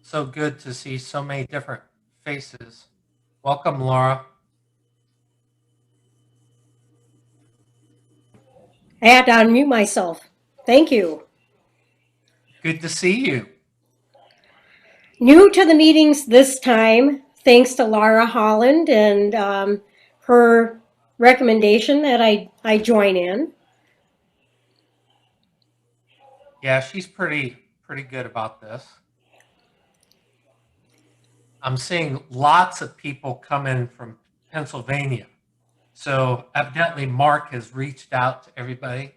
So good to see so many different faces. Welcome, Laura. I had to unmute myself. Thank you. Good to see you. New to the meetings this time, thanks to Laura Holland and her recommendation that I join in. Yeah, she's pretty good about this. I'm seeing lots of people come in from Pennsylvania. So evidently Mark has reached out to everybody.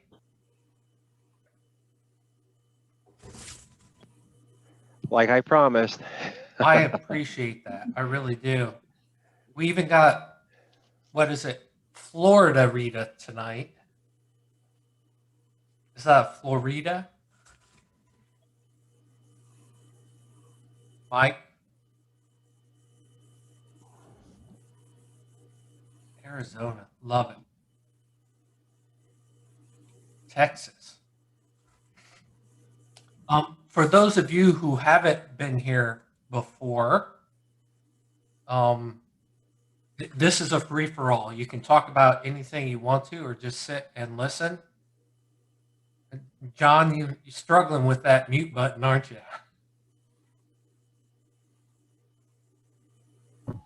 Like I promised. I appreciate that. I really do. We even got, what is it, Florida Rita tonight. Is that Florida? Mike? Arizona, love it. Texas. For those of you who haven't been here before, this is a free-for-all. You can talk about anything you want to or just sit and listen. John, you're struggling with that mute button, aren't you?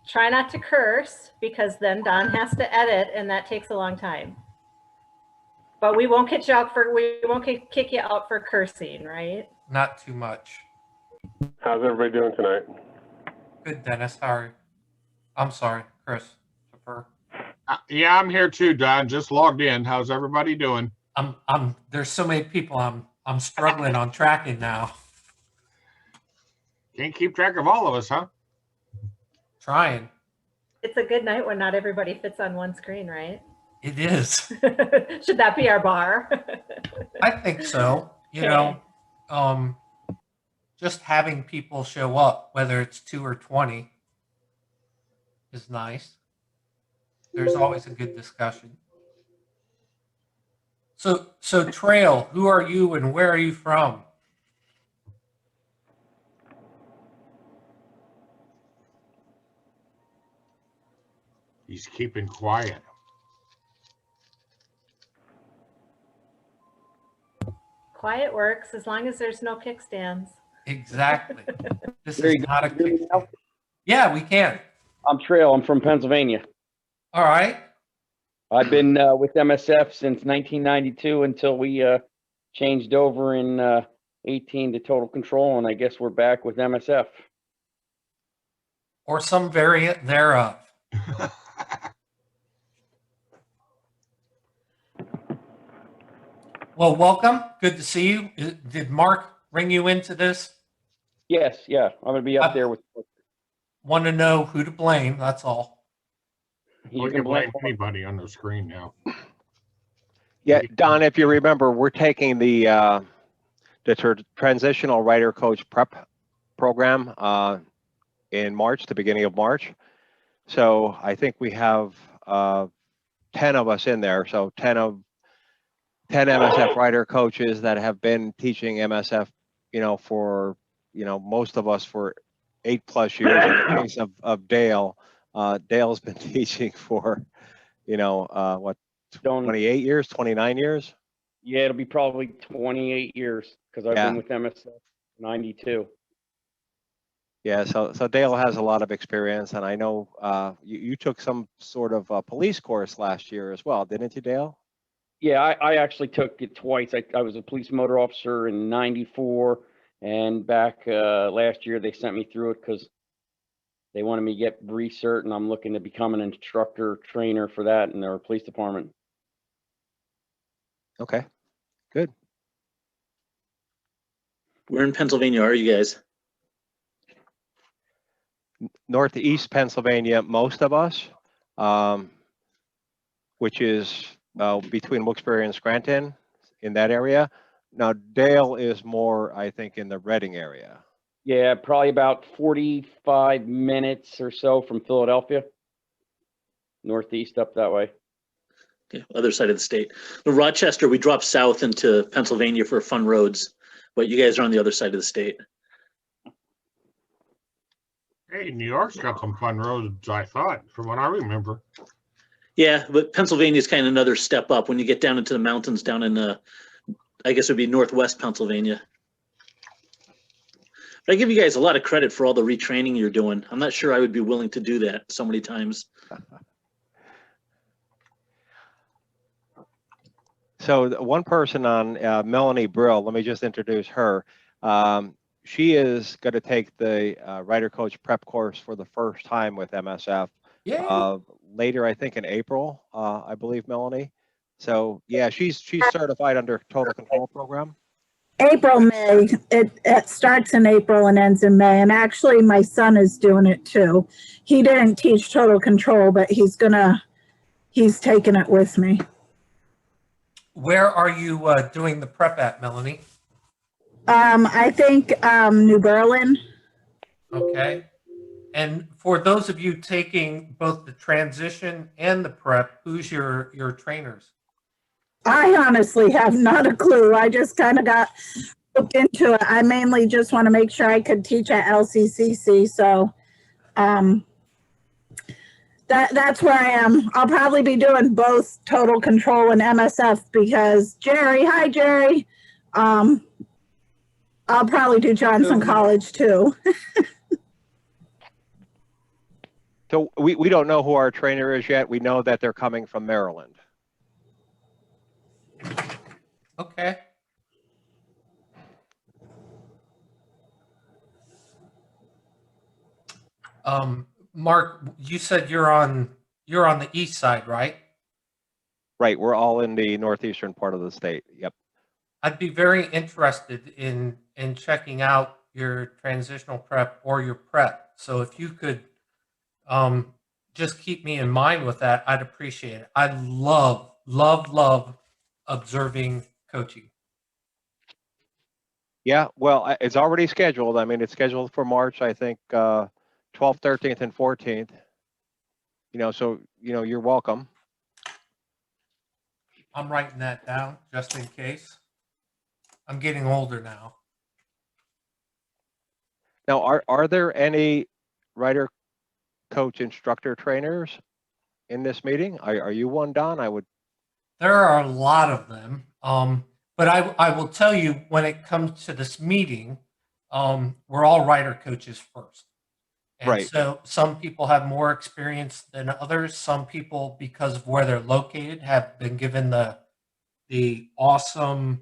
Try not to curse, because then Don has to edit and that takes a long time. But we won't kick you out for cursing, right? Not too much. How's everybody doing tonight? Good, Dennis. Sorry. I'm sorry, Chris. Yeah, I'm here too, Don. Just logged in. How's everybody doing? There's so many people I'm struggling on tracking now. Can't keep track of all of us, huh? Trying. It's a good night when not everybody fits on one screen, right? It is. Should that be our bar? I think so. You Okay. know, just having people show up, whether it's 2 or 20, is nice. There's always a good discussion. So Trail, who are you and where are you from? He's keeping quiet. Quiet works as long as there's no kickstands. Exactly. This There is you not a go. kickstand. Yeah, we can. I'm Trail. I'm from Pennsylvania. All right. I've been with MSF since 1992 until we changed over in 18 to Total Control, and I guess we're back with MSF. Or some variant thereof. Well, welcome. Good to see you. Did Mark bring you into this? Yes, yeah. I'm going to be up there with. Want to know who to blame, that's all. You can blame anybody on the screen now. Yeah, Don, if you remember, we're taking the Transitional RiderCoach Prep program in March, the beginning of March. So I think we have 10 of us in there. So 10 MSF rider coaches that have been teaching MSF, for, most of us for 8+ years. In the case of Dale, Dale's been teaching for, what, 28 years, 29 years? Yeah, it'll be probably 28 years because I've been with MSF 92. Yeah, so Dale has a lot of experience, and I know you took some sort of police course last year as well, didn't you, Dale? Yeah, I actually took it twice. I was a police motor officer in 94, and back last year they sent me through it because they wanted me to get re-cert, and I'm looking to become an instructor trainer for that in their police department. Okay, good. Where in Pennsylvania are you guys? Northeast Pennsylvania, most of us, which is between Wilkes-Barre and Scranton, in that area. Now, Dale is more, I think, in the Reading area. Yeah, probably about 45 minutes or so from Philadelphia. Northeast up that way. Okay, other side of the state. The Rochester, we drop south into Pennsylvania for fun roads, but you guys are on the other side of the state. Hey, New York's got some fun roads, I thought, from what I remember. Yeah, but Pennsylvania's kind of another step up when you get down into the mountains down in, I guess it would be Northwest Pennsylvania. But I give you guys a lot of credit for all the retraining you're doing. I'm not sure I would be willing to do that so many times. So one person on Melanie Brill, let me just introduce her. She is going to take the RiderCoach prep course for the first time with MSF later, I think in April, I believe, Melanie. So yeah, she's certified under Total Control Program. April, May. It starts in April and ends in May. And actually, my son is doing it too. He didn't teach Total Control, but he's taking it with me. Where are you doing the prep at, Melanie? I think New Berlin. Okay. And for those of you taking both the transition and the prep, who's your trainers? I honestly have not a clue. I just kind of got looked into it. I mainly just want to make sure I could teach at LCCC. So that's where I am. I'll probably be doing both Total Control and MSF because hi Jerry. I'll probably do Johnson College too. So we don't know who our trainer is yet. We know that they're coming from Maryland. Okay. Mark, you said you're on the east side, right? Right. We're all in the northeastern part of the state. Yep. I'd be very interested in checking out your transitional prep or your prep. So if you could just keep me in mind with that, I'd appreciate it. I love observing coaching. Yeah, well, it's already scheduled. I mean, it's scheduled for March, I think, 12th, 13th, and 14th. So, you're welcome. I'm writing that down just in case. I'm getting older now. Now, are there any rider coach instructor trainers in this meeting? Are you one, Don? There are a lot of them. But I will tell you, when it comes to this meeting, we're all rider coaches first. And right. So some people have more experience than others. Some people, because of where they're located, have been given the awesome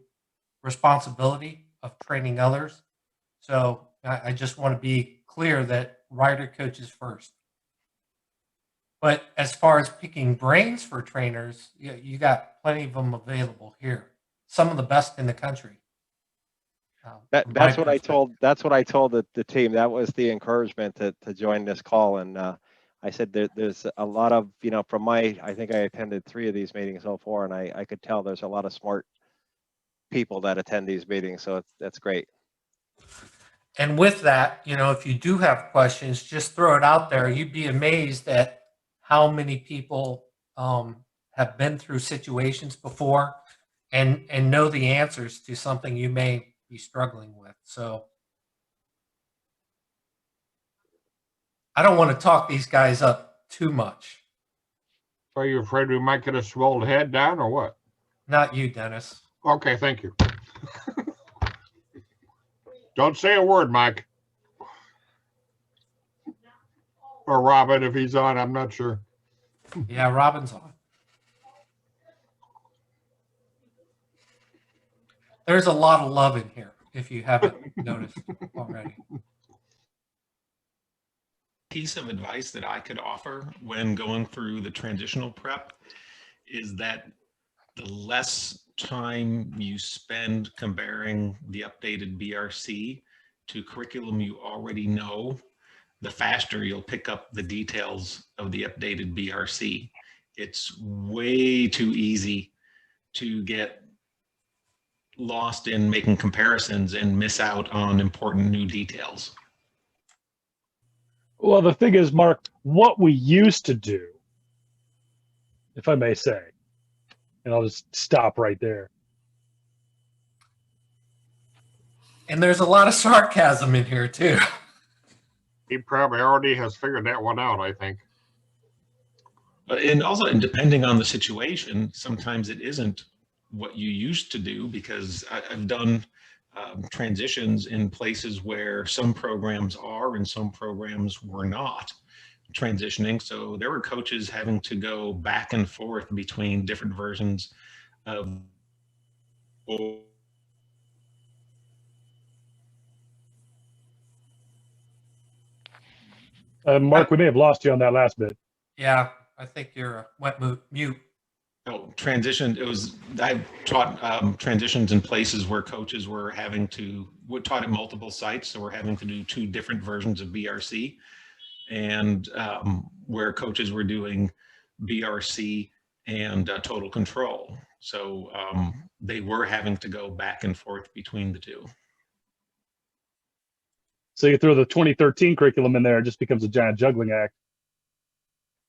responsibility of training others. So I just want to be clear that rider coaches first. But as far as picking brains for trainers, you got plenty of them available here. Some of the best in the country. That's what I told the team. That was the encouragement to join this call. And I said there's a lot of, from I think I attended 3 of these meetings so far, and I could tell there's a lot of smart people that attend these meetings. So that's great. And with that, if you do have questions, just throw it out there. You'd be amazed at how many people have been through situations before and know the answers to something you may be struggling with. So I don't want to talk these guys up too much. So you're afraid we might get a swelled head down or what? Not you, Dennis. Okay, thank you. Don't say a word, Mike. Or Robin, if he's on, I'm not sure. Yeah, Robin's on. There's a lot of love in here, if you haven't noticed already. Piece of advice that I could offer when going through the transitional prep is that the less time you spend comparing the updated BRC to curriculum you already know, the faster you'll pick up the details of the updated BRC. It's way too easy to get lost in making comparisons and miss out on important new details. Well, the thing is, Mark, what we used to do, if I may say, and I'll just stop right there. And there's a lot of sarcasm in here too. He probably already has figured that one out, I think. And also, and depending on the situation, sometimes it isn't what you used to do, because I've done transitions in places where some programs are and some programs were not transitioning. So there were coaches having to go back and forth between different versions of Mark, we may have lost you on that last bit. Yeah, I think you're went mute. Oh, transition. It was, I taught transitions in places where coaches were having to, taught at multiple sites. So we're having to do 2 different versions of BRC, and where coaches were doing BRC and total control. So they were having to go back and forth between the 2. So you throw the 2013 curriculum in there, it just becomes a giant juggling act.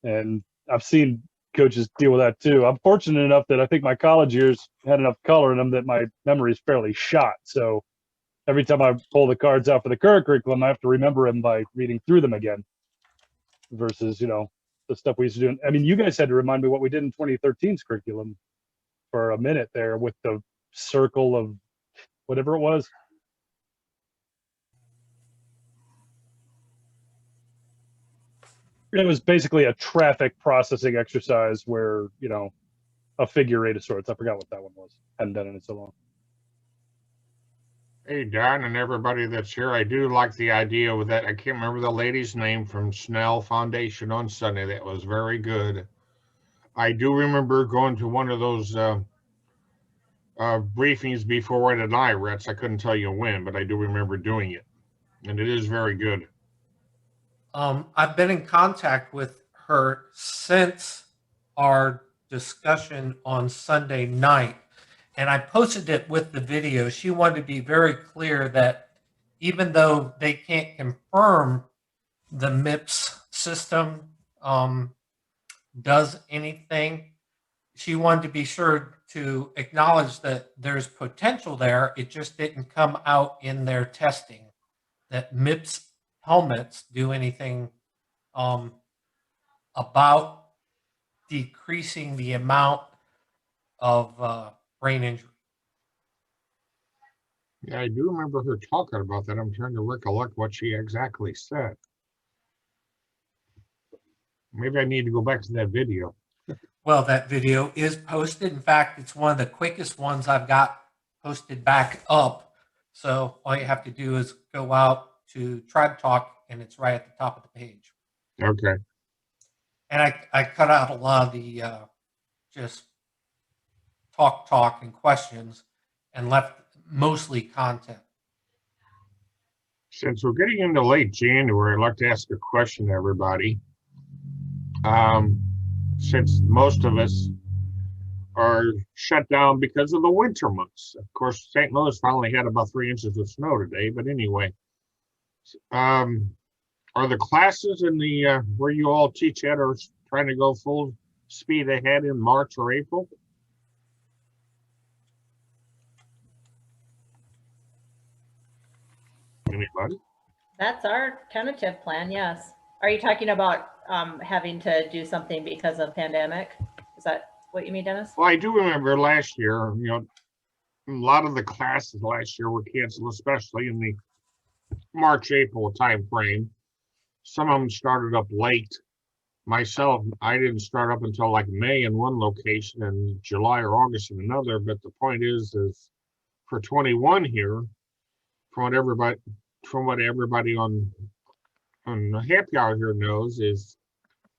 And I've seen coaches deal with that too. I'm fortunate enough that I think my college years had enough color in them that my memory is fairly shot. So every time I pull the cards out for the current curriculum, I have to remember them by reading through them again. Versus, you know, the stuff we used to do. I mean, you guys had to remind me what we did in 2013's curriculum for a minute there with the circle of whatever it was. It was basically a traffic processing exercise where, you know, a figure 8 of sorts. I forgot what that one was. Hadn't done it in so long. Hey, Don, and everybody that's here, I do like the idea with that. I can't remember the lady's name from Snell Foundation on Sunday. That was very good. I do remember going to one of those briefings before it at IRETS. I couldn't tell you when, but I do remember doing it, and it is very good. I've been in contact with her since our discussion on Sunday night, and I posted it with the video. She wanted to be very clear that even though they can't confirm the MIPS system does anything, she wanted to be sure to acknowledge that there's potential there. It just didn't come out in their testing that MIPS helmets do anything about decreasing the amount of brain injury. Yeah, I do remember her talking about that. I'm trying to recollect what she exactly said. Maybe I need to go back to that video. Well, that video is posted. In fact, it's one of the quickest ones I've got posted back up. So all you have to do is go out to Tribe Talk, and it's right at the top of the page. Okay. And I cut out a lot of the just talk and questions and left mostly content. Since we're getting into late January, I'd like to ask a question to everybody. Since most of us are shut down because of the winter months. Of course, St. Louis finally had about 3 inches of snow today, but anyway. Are the classes in the where you all teach at are trying to go full speed ahead in March or April? Anybody? That's our tentative plan, yes. Are you talking about having to do something because of pandemic? Is that what you mean, Dennis? Well, I do remember last year, you know, a lot of the classes last year were canceled, especially in the March, April time frame. Some of them started up late. Myself, I didn't start up until like May in one location and July or August in another. But the point is for 21 here, from what everybody on the happy hour here knows, is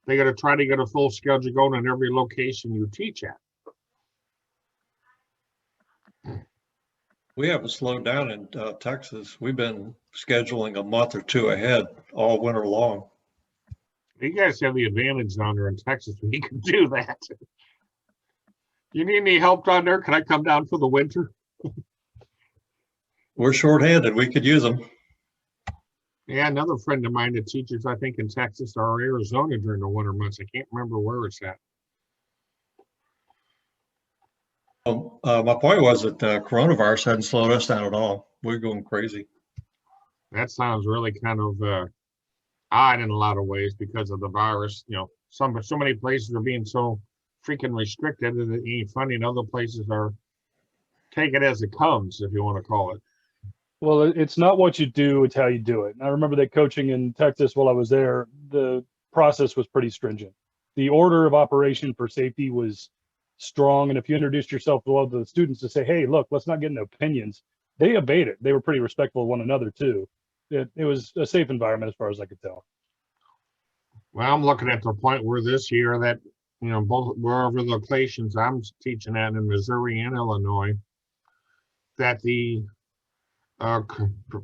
they got to try to get a full schedule going in every location you teach at. We haven't slowed down in Texas. We've been scheduling a month or 2 ahead all winter long. You guys have the advantage down there in Texas when you can do that. You need any help down there? Can I come down for the winter? We're shorthanded. We could use them. Yeah, another friend of mine that teaches, I think, in Texas or Arizona during the winter months. I can't remember where it's at. My point was that coronavirus hadn't slowed us down at all. We're going crazy. That sounds really kind of odd in a lot of ways because of the virus. You know, so many places are being so freaking restricted, and it ain't funny. And other places are take it as it comes, if you want to call it. Well, it's not what you do, it's how you do it. And I remember that coaching in Texas while I was there, the process was pretty stringent. The order of operation for safety was strong. And if you introduced yourself to all the students to say, hey, look, let's not get into opinions, they obeyed it. They were pretty respectful of one another too. It was a safe environment as far as I could tell. Well, I'm looking at the point where this year that, you know, both wherever locations I'm teaching at in Missouri and Illinois, that the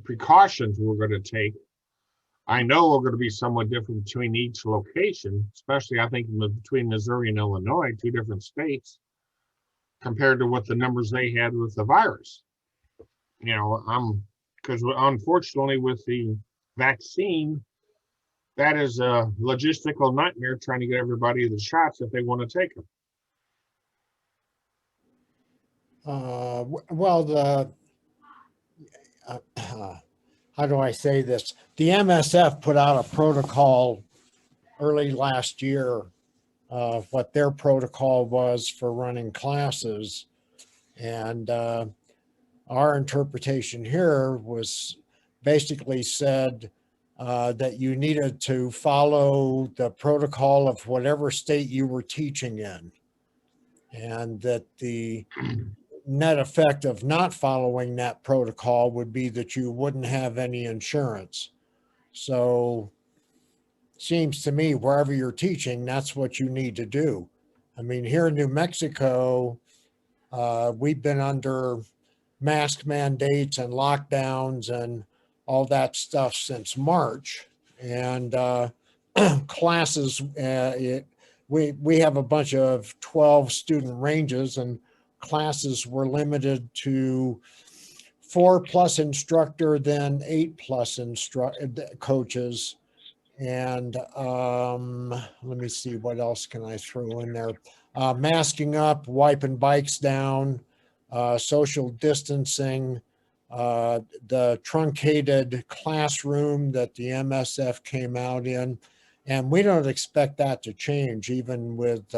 precautions we're going to take, I know are going to be somewhat different between each location, especially I think between Missouri and Illinois, two different states, compared to what the numbers they had with the virus. You know, because unfortunately with the vaccine, that is a logistical nightmare trying to get everybody the shots if they want to take them. Well, how do I say this? The MSF put out a protocol early last year of what their protocol was for running classes. And our interpretation here was basically said that you needed to follow the protocol of whatever state you were teaching in. And that the net effect of not following that protocol would be that you wouldn't have any insurance. So seems to me wherever you're teaching, that's what you need to do. I mean, here in New Mexico, we've been under mask mandates and lockdowns and all that stuff since March. And classes, we have a bunch of 12 student ranges, and classes were limited to 4+ instructor, then 8+ coaches. And let me see, what else can I throw in there? Masking up, wiping bikes down, social distancing, the truncated classroom that the MSF came out in. And we don't expect that to change even with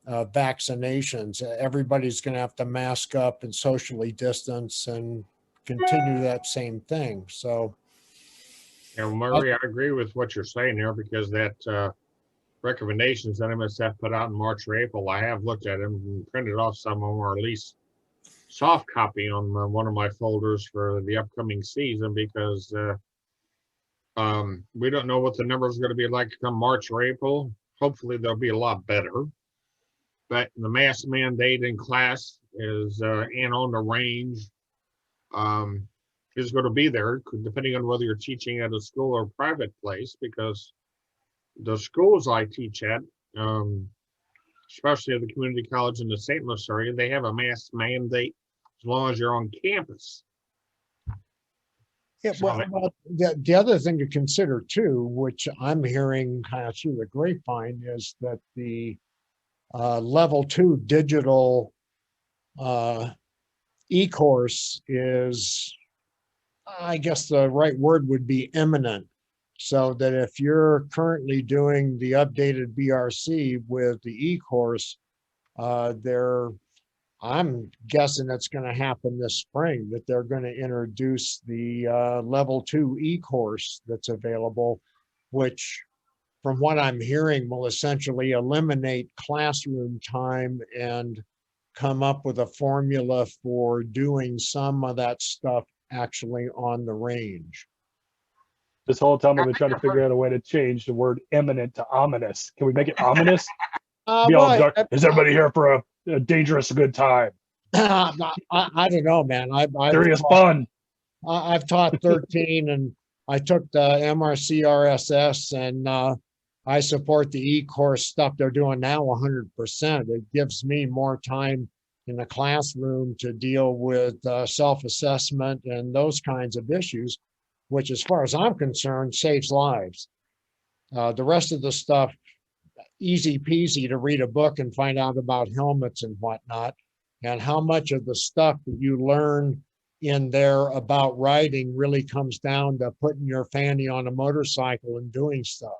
vaccinations. Everybody's going to have to mask up and socially distance and continue that same thing. So, Yeah, well, Murray, I agree with what you're saying there, because that recommendations that MSF put out in March or April, I have looked at them and printed off some of them, or at least soft copy on one of my folders for the upcoming season, because we don't know what the numbers are going to be like come March or April. Hopefully they'll be a lot better. But the mask mandate in class is and on the range is going to be there, depending on whether you're teaching at a school or a private place, because the schools I teach at, especially at the community college in the St. Louis area, they have a mask mandate as long as you're on campus. yeah, well, the other thing to consider too, which I'm hearing kind of through the grapevine, is that the level 2 digital e-course is, I guess the right word would be imminent. So that if you're currently doing the updated BRC with the e-course, I'm guessing it's going to happen this spring, that they're going to introduce the level 2 e-course that's available, which from what I'm hearing will essentially eliminate classroom time and come up with a formula for doing some of that stuff actually on the range. This whole time I've been trying to figure out a way to change the word imminent to ominous. Can we make it ominous? Is everybody here for a dangerous good time? I don't know, man. Serious fun. I've taught 13 and I took the MRC RSS, and I support the e-course stuff they're doing now 100%. It gives me more time in the classroom to deal with self-assessment and those kinds of issues, which as far as I'm concerned, saves lives. The rest of the stuff, easy peasy to read a book and find out about helmets and whatnot, and how much of the stuff that you learn in there about riding really comes down to putting your fanny on a motorcycle and doing stuff.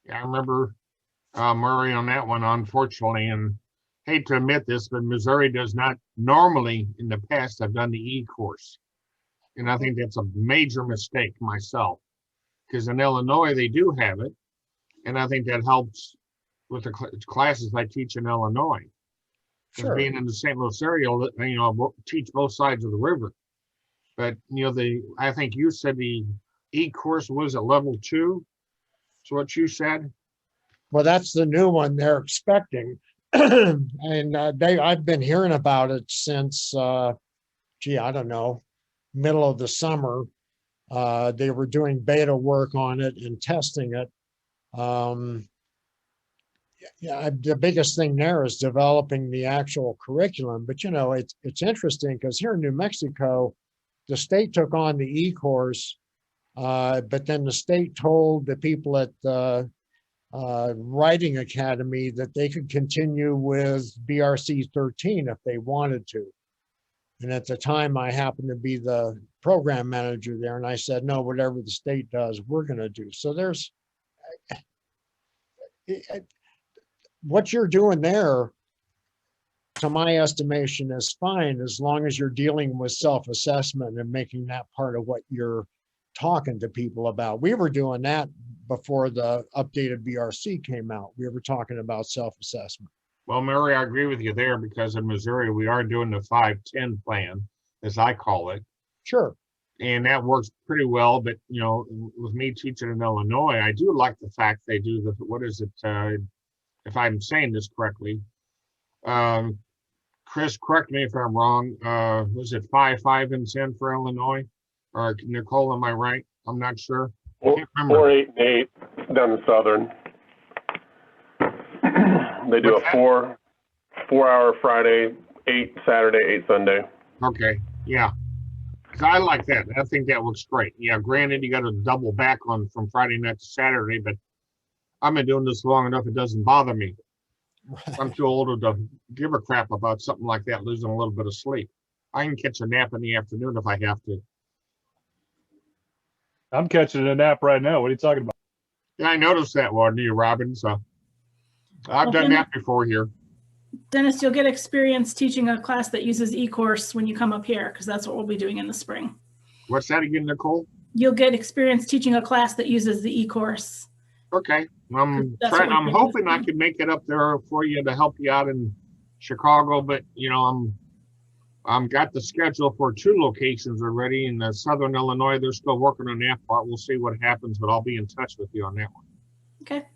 Yeah, I remember Murray on that one, unfortunately, and hate to admit this, but Missouri does not normally in the past have done the E-course. And I think that's a major mistake myself, because in Illinois, they do have it. And I think that helps with the classes I teach in Illinois. Because being in the St. Louis area, you know, teach both sides of the river. But, you know, I think you said the E-course was at level 2. So what you said? Well, that's the new one they're expecting. And I've been hearing about it since, I don't know, middle of the summer. They were doing beta work on it and testing it. Yeah, the biggest thing there is developing the actual curriculum. But, you know, it's interesting because here in New Mexico, the state took on the E-course, but then the state told the people at the Riding Academy that they could continue with BRC 13 if they wanted to. And at the time, I happened to be the program manager there, and I said, no, whatever the state does, we're going to do. So there's what you're doing there, to my estimation, is fine as long as you're dealing with self-assessment and making that part of what you're talking to people about. We were doing that before the updated BRC came out. We were talking about self-assessment. Well, Mary, I agree with you there, because in Missouri, we are doing the 5-10 plan, as I call it. Sure. And that works pretty well. But, you know, with me teaching in Illinois, I do like the fact they do the, what is it, if I'm saying this correctly, Chris, correct me if I'm wrong, was it 5, 5, and 10 for Illinois? Or Nicole, am I right? I'm not sure. 4, 8, and 8 down in Southern. They do a 4-hour Friday, 8 Saturday, 8 Sunday. Okay, yeah. Because I like that. I think that looks great. Yeah, granted, you got to double back on from Friday night to Saturday, but I've been doing this long enough, it doesn't bother me. I'm too old to give a crap about something like that, losing a little bit of sleep. I can catch a nap in the afternoon if I have to. I'm catching a nap right now. What are you talking about? Yeah, I noticed that one, you, Robin. So I've done that before here. Dennis, you'll get experience teaching a class that uses e-course when you come up here, because that's what we'll be doing in the spring. What's that again, Nicole? You'll get experience teaching a class that uses the e-course. Okay. I'm hoping I can make it up there for you to help you out in Chicago, but you know, I'm got the schedule for 2 locations already in Southern Illinois. They're still working on that part. We'll see what happens, but I'll be in touch with you on that one. Okay.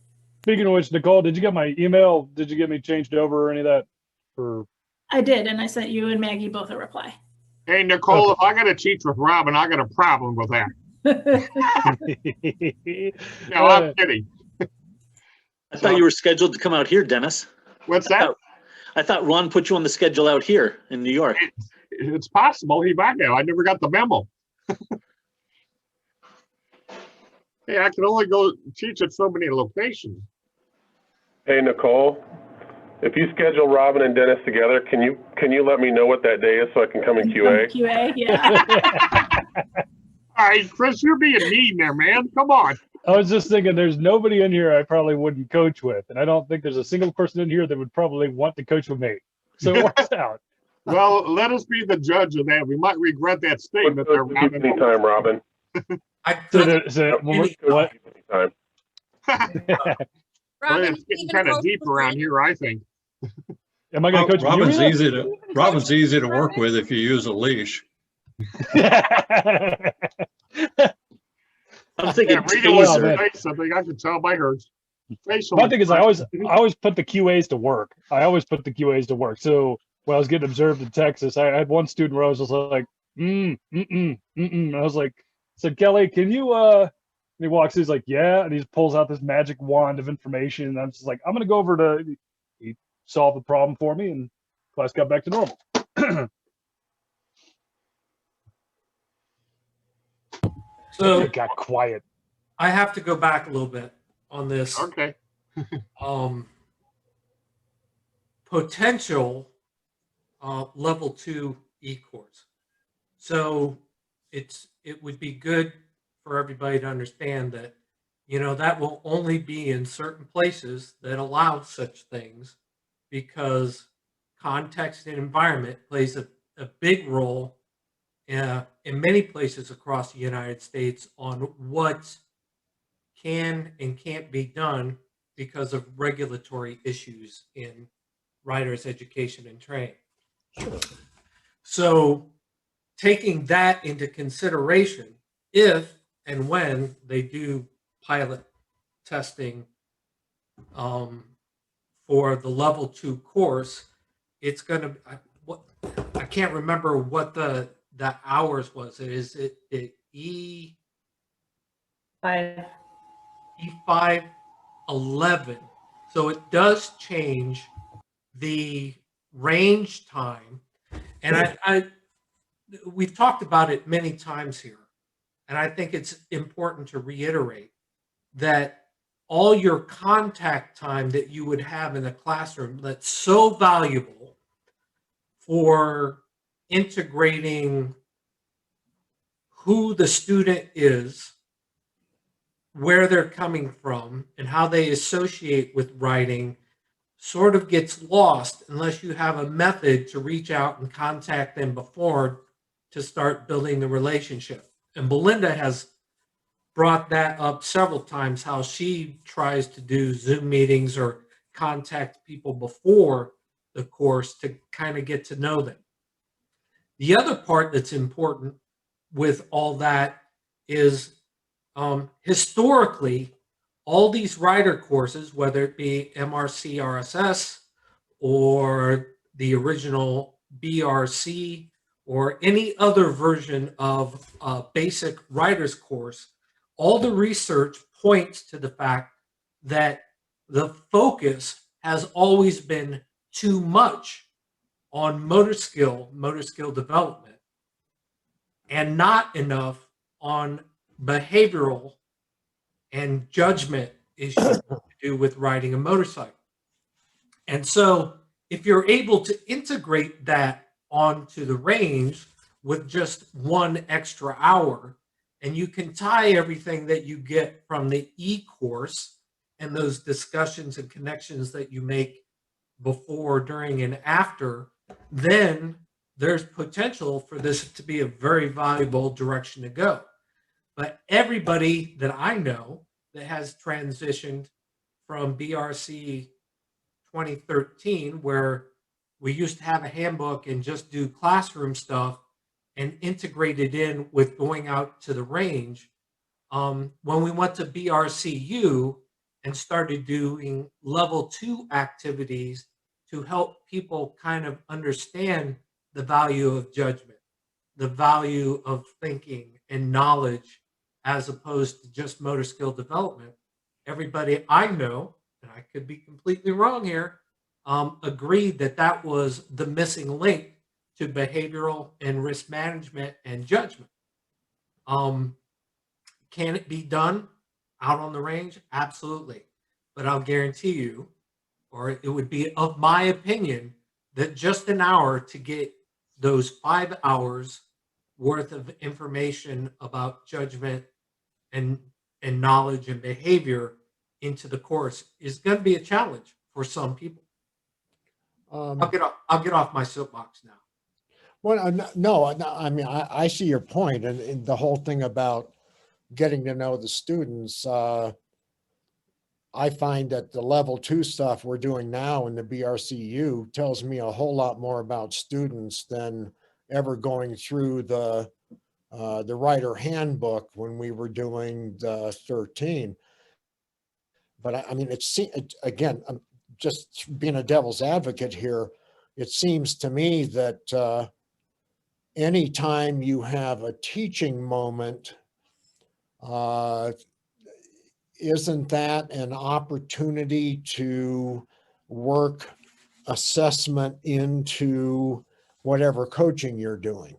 Speaking of which, Nicole, did you get my email? Did you get me changed over or any of that? Or I did, and I sent you and Maggie both a reply. Hey, Nicole, if I got to teach with Robin, I got a problem with that. No, I'm kidding. I thought you were scheduled to come out here, Dennis. What's that? I thought Ron put you on the schedule out here in New York. It's possible he might have. I never got the memo. Hey, I can only go teach at so many locations. Hey, Nicole, if you schedule Robin and Dennis together, can you let me know what that day is so I can come in QA? QA, yeah. All right, Chris, you're being mean there, man. Come on. I was just thinking there's nobody in here I probably wouldn't coach with. And I don't think there's a single person in here that would probably want to coach with me. So it works out. Well, let us be the judge of that. We might regret that statement there, Robin. Anytime, Robin. What? Robin, it's getting kind of deep around here, I think. Am I going to coach Robin's you? Robin's easy to work with if you use a leash. I'm thinking reading was her face. I think I can tell by her facial. My thing is, I always put the QAs to work. So when I was getting observed in Texas, I had one student where I was just like, And I was like, said, Kelly, can you, and he walks in, he's like, yeah. And he pulls out this magic wand of information. And I'm just like, I'm going to go over to, he solved the problem for me and class got back to normal. So it got quiet. I have to go back a little bit on this. Okay. Potential level 2 e-course. So it would be good for everybody to understand that, that will only be in certain places that allow such things, because context and environment plays a big role in many places across the United States on what can and can't be done because of regulatory issues in riders' education and training. So taking that into consideration, if and when they do pilot testing for the level 2 course, it's going to, I can't remember what the hours was. Is it E5 E511? So it does change the range time, and we've talked about it many times here, and I think it's important to reiterate that all your contact time that you would have in a classroom that's so valuable for integrating who the student is, where they're coming from, and how they associate with writing sort of gets lost unless you have a method to reach out and contact them before to start building the relationship. And Belinda has brought that up several times, how she tries to do Zoom meetings or contact people before the course to kind of get to know them. The other part that's important with all that is historically, all these rider courses, whether it be MRC RSS or the original BRC or any other version of a basic rider's course, all the research points to the fact that the focus has always been too much on motor skill development, and not enough on behavioral and judgment issues to do with riding a motorcycle. And so if you're able to integrate that onto the range with just one extra hour, and you can tie everything that you get from the e-course and those discussions and connections that you make before, during, and after, then there's potential for this to be a very valuable direction to go. But everybody that I know that has transitioned from BRC 2013, where we used to have a handbook and just do classroom stuff, and integrate it in with going out to the range. When we went to BRCu and started doing level 2 activities to help people kind of understand the value of judgment, the value of thinking and knowledge, as opposed to just motor skill development, everybody I know, and I could be completely wrong here, agreed that that was the missing link to behavioral and risk management and judgment. Can it be done out on the range? Absolutely. But I'll guarantee you, or it would be of my opinion, that just an hour to get those 5 hours worth of information about judgment and knowledge and behavior into the course is going to be a challenge for some people. I'll get off my soapbox now. Well, no, I mean, I see your point, and the whole thing about getting to know the students. I find that the level 2 stuff we're doing now in the BRCu tells me a whole lot more about students than ever going through the writer handbook when we were doing the 13. But I mean, again, I'm just being a devil's advocate here. It seems to me that anytime you have a teaching moment, isn't that an opportunity to work assessment into whatever coaching you're doing?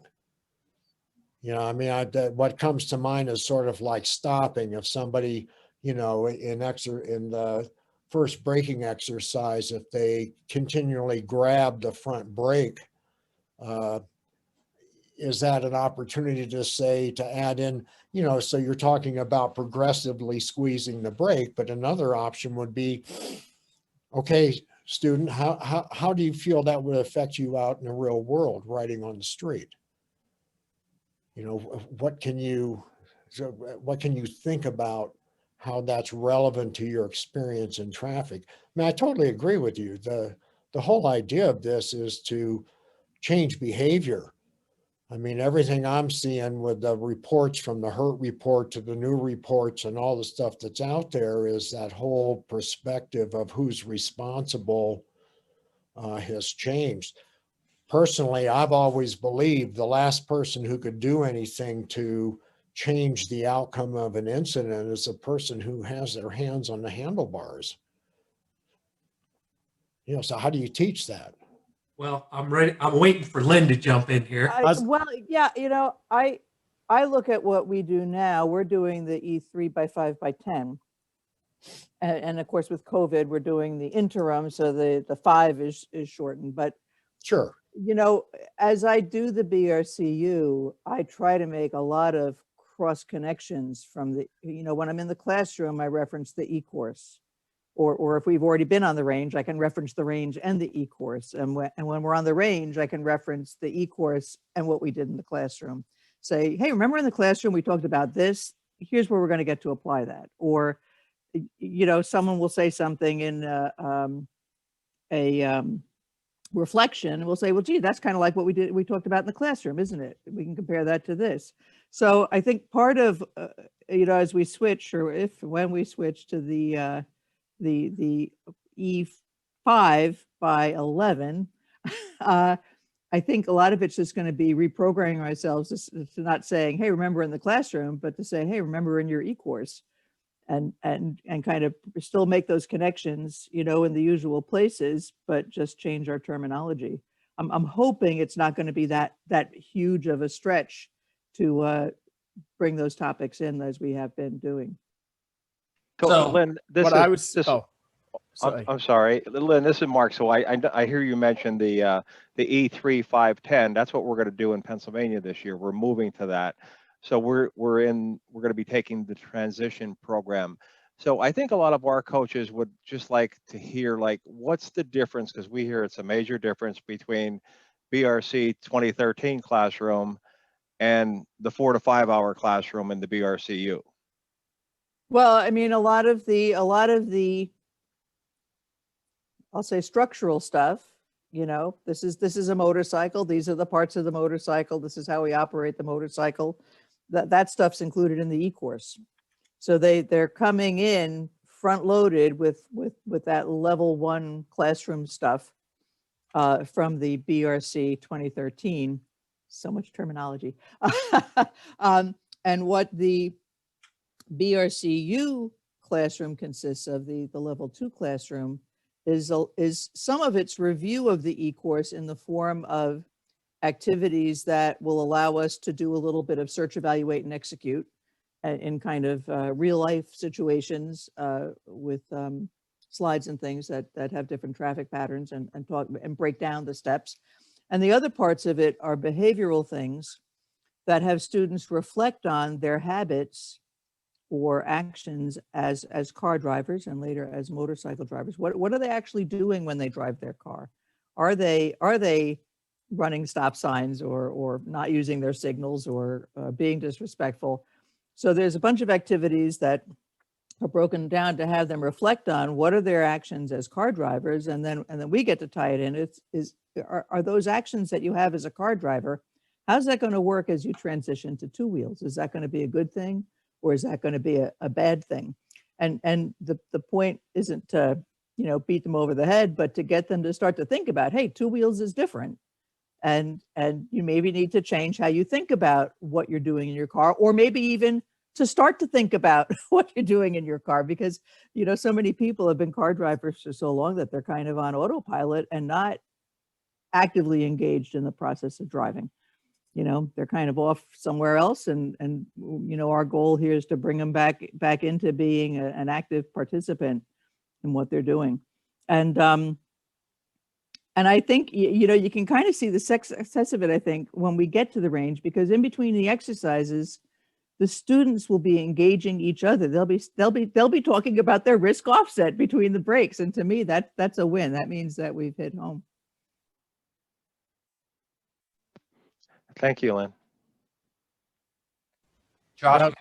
You know, I mean, what comes to mind is sort of like stopping. If somebody, in the first braking exercise, if they continually grab the front brake, is that an opportunity to say, to add in, so you're talking about progressively squeezing the brake, but another option would be, okay, student, how do you feel that would affect you out in the real world, riding on the street? What can you think about how that's relevant to your experience in traffic? I mean, I totally agree with you. The whole idea of this is to change behavior. I mean, everything I'm seeing with the reports, from the HURT report to the new reports and all the stuff that's out there, is that whole perspective of who's responsible has changed. Personally, I've always believed the last person who could do anything to change the outcome of an incident is a person who has their hands on the handlebars. So how do you teach that? Well, I'm ready. I'm waiting for Lynn to jump in here. Well, yeah, I look at what we do now. We're doing the E3 by 5 by 10. And of course, with COVID, we're doing the interim. So the 5 is shortened, but sure. As I do the BRCU, I try to make a lot of cross connections from the, when I'm in the classroom, I reference the e-course. Or if we've already been on the range, I can reference the range and the e-course. And when we're on the range, I can reference the e-course and what we did in the classroom. Say, hey, remember in the classroom, we talked about this. Here's where we're going to get to apply that. Or, someone will say something in a reflection, and we'll say, well, gee, that's kind of like what we talked about in the classroom, isn't it? We can compare that to this. So I think part of, as we switch, or when we switch to the E5 by 11, I think a lot of it's just going to be reprogramming ourselves to not saying, hey, remember in the classroom, but to say, hey, remember in your e-course, and kind of still make those connections, in the usual places, but just change our terminology. I'm hoping it's not going to be that huge of a stretch to bring those topics in as we have been doing. So, Lynn, Sorry. I'm sorry, Lynn, this is Mark. So I hear you mention the E3 510. That's what we're going to do in Pennsylvania this year. We're moving to that. So we're going to be taking the transition program. So I think a lot of our coaches would just like to hear, what's the difference? Because we hear it's a major difference between BRC 2013 classroom and the 4 to 5 hour classroom in the BRCU. Well, I mean, a lot of the, I'll say structural stuff, this is a motorcycle. These are the parts of the motorcycle. This is how we operate the motorcycle. That stuff's included in the e-course. So they're coming in front loaded with that level 1 classroom stuff from the BRC 2013. So much terminology. And what the BRCU classroom consists of, the level 2 classroom, is some of its review of the e-course in the form of activities that will allow us to do a little bit of search, evaluate, and execute in kind of real life situations with slides and things that have different traffic patterns and talk and break down the steps. And the other parts of it are behavioral things that have students reflect on their habits or actions as car drivers and later as motorcycle drivers. What are they actually doing when they drive their car? Are they running stop signs or not using their signals or being disrespectful? So there's a bunch of activities that are broken down to have them reflect on what are their actions as car drivers, and then we get to tie it in. Are those actions that you have as a car driver, how's that going to work as you transition to 2 wheels? Is that going to be a good thing, or is that going to be a bad thing? And the point isn't to beat them over the head, but to get them to start to think about, hey, 2 wheels is different. And you maybe need to change how you think about what you're doing in your car, or maybe even to start to think about what you're doing in your car, because, so many people have been car drivers for so long that they're kind of on autopilot and not actively engaged in the process of driving. They're kind of off somewhere else. And our goal here is to bring them back into being an active participant in what they're doing. And And I think, you know, you can kind of see the success of it, I think, when we get to the range, because in between the exercises, the students will be engaging each other. They'll be talking about their risk offset between the breaks. And to me, that's a win. That means that we've hit home. Thank you, Lynn. Josh?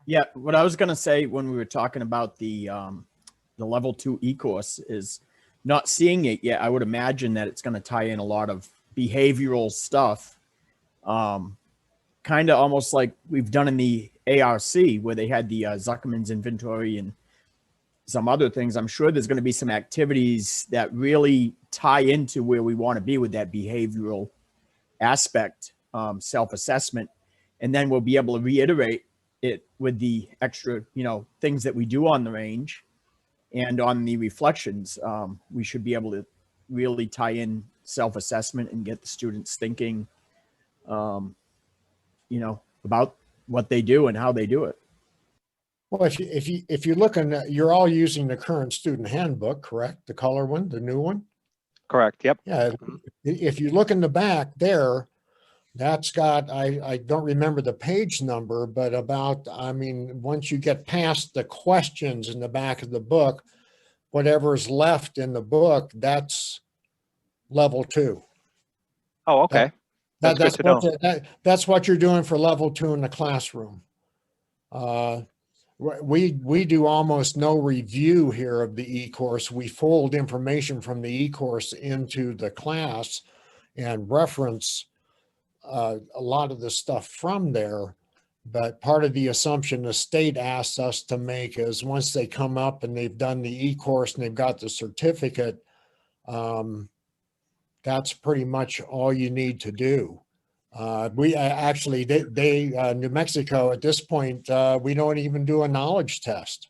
Yeah, what I was gonna say when we were talking about the level 2 e-course is not seeing it yet. I would imagine that it's gonna tie in a lot of behavioral stuff, kind of almost like we've done in the ARC where they had the Zuckerman's inventory and some other things. I'm sure there's going to be some activities that really tie into where we want to be with that behavioral aspect, self-assessment, and then we'll be able to reiterate it with the extra, you know, things that we do on the range and on the reflections. We should be able to really tie in self-assessment and get the students thinking, you know, about what they do and how they do it. Well, if you're looking at, you're all using the current student handbook, correct? The color one, the new one? Correct. Yep. Yeah. If you look in the back there, that's got, I don't remember the page number, but about, I mean, once you get past the questions in the back of the book, whatever's left in the book, that's level 2. Oh, okay. That's what you're doing for level 2 in the classroom. We do almost no review here of the e-course. We fold information from the e-course into the class and reference a lot of the stuff from there. But part of the assumption the state asks us to make is once they come up and they've done the e-course and they've got the certificate, that's pretty much all you need to do. We actually, New Mexico at this point, we don't even do a knowledge test.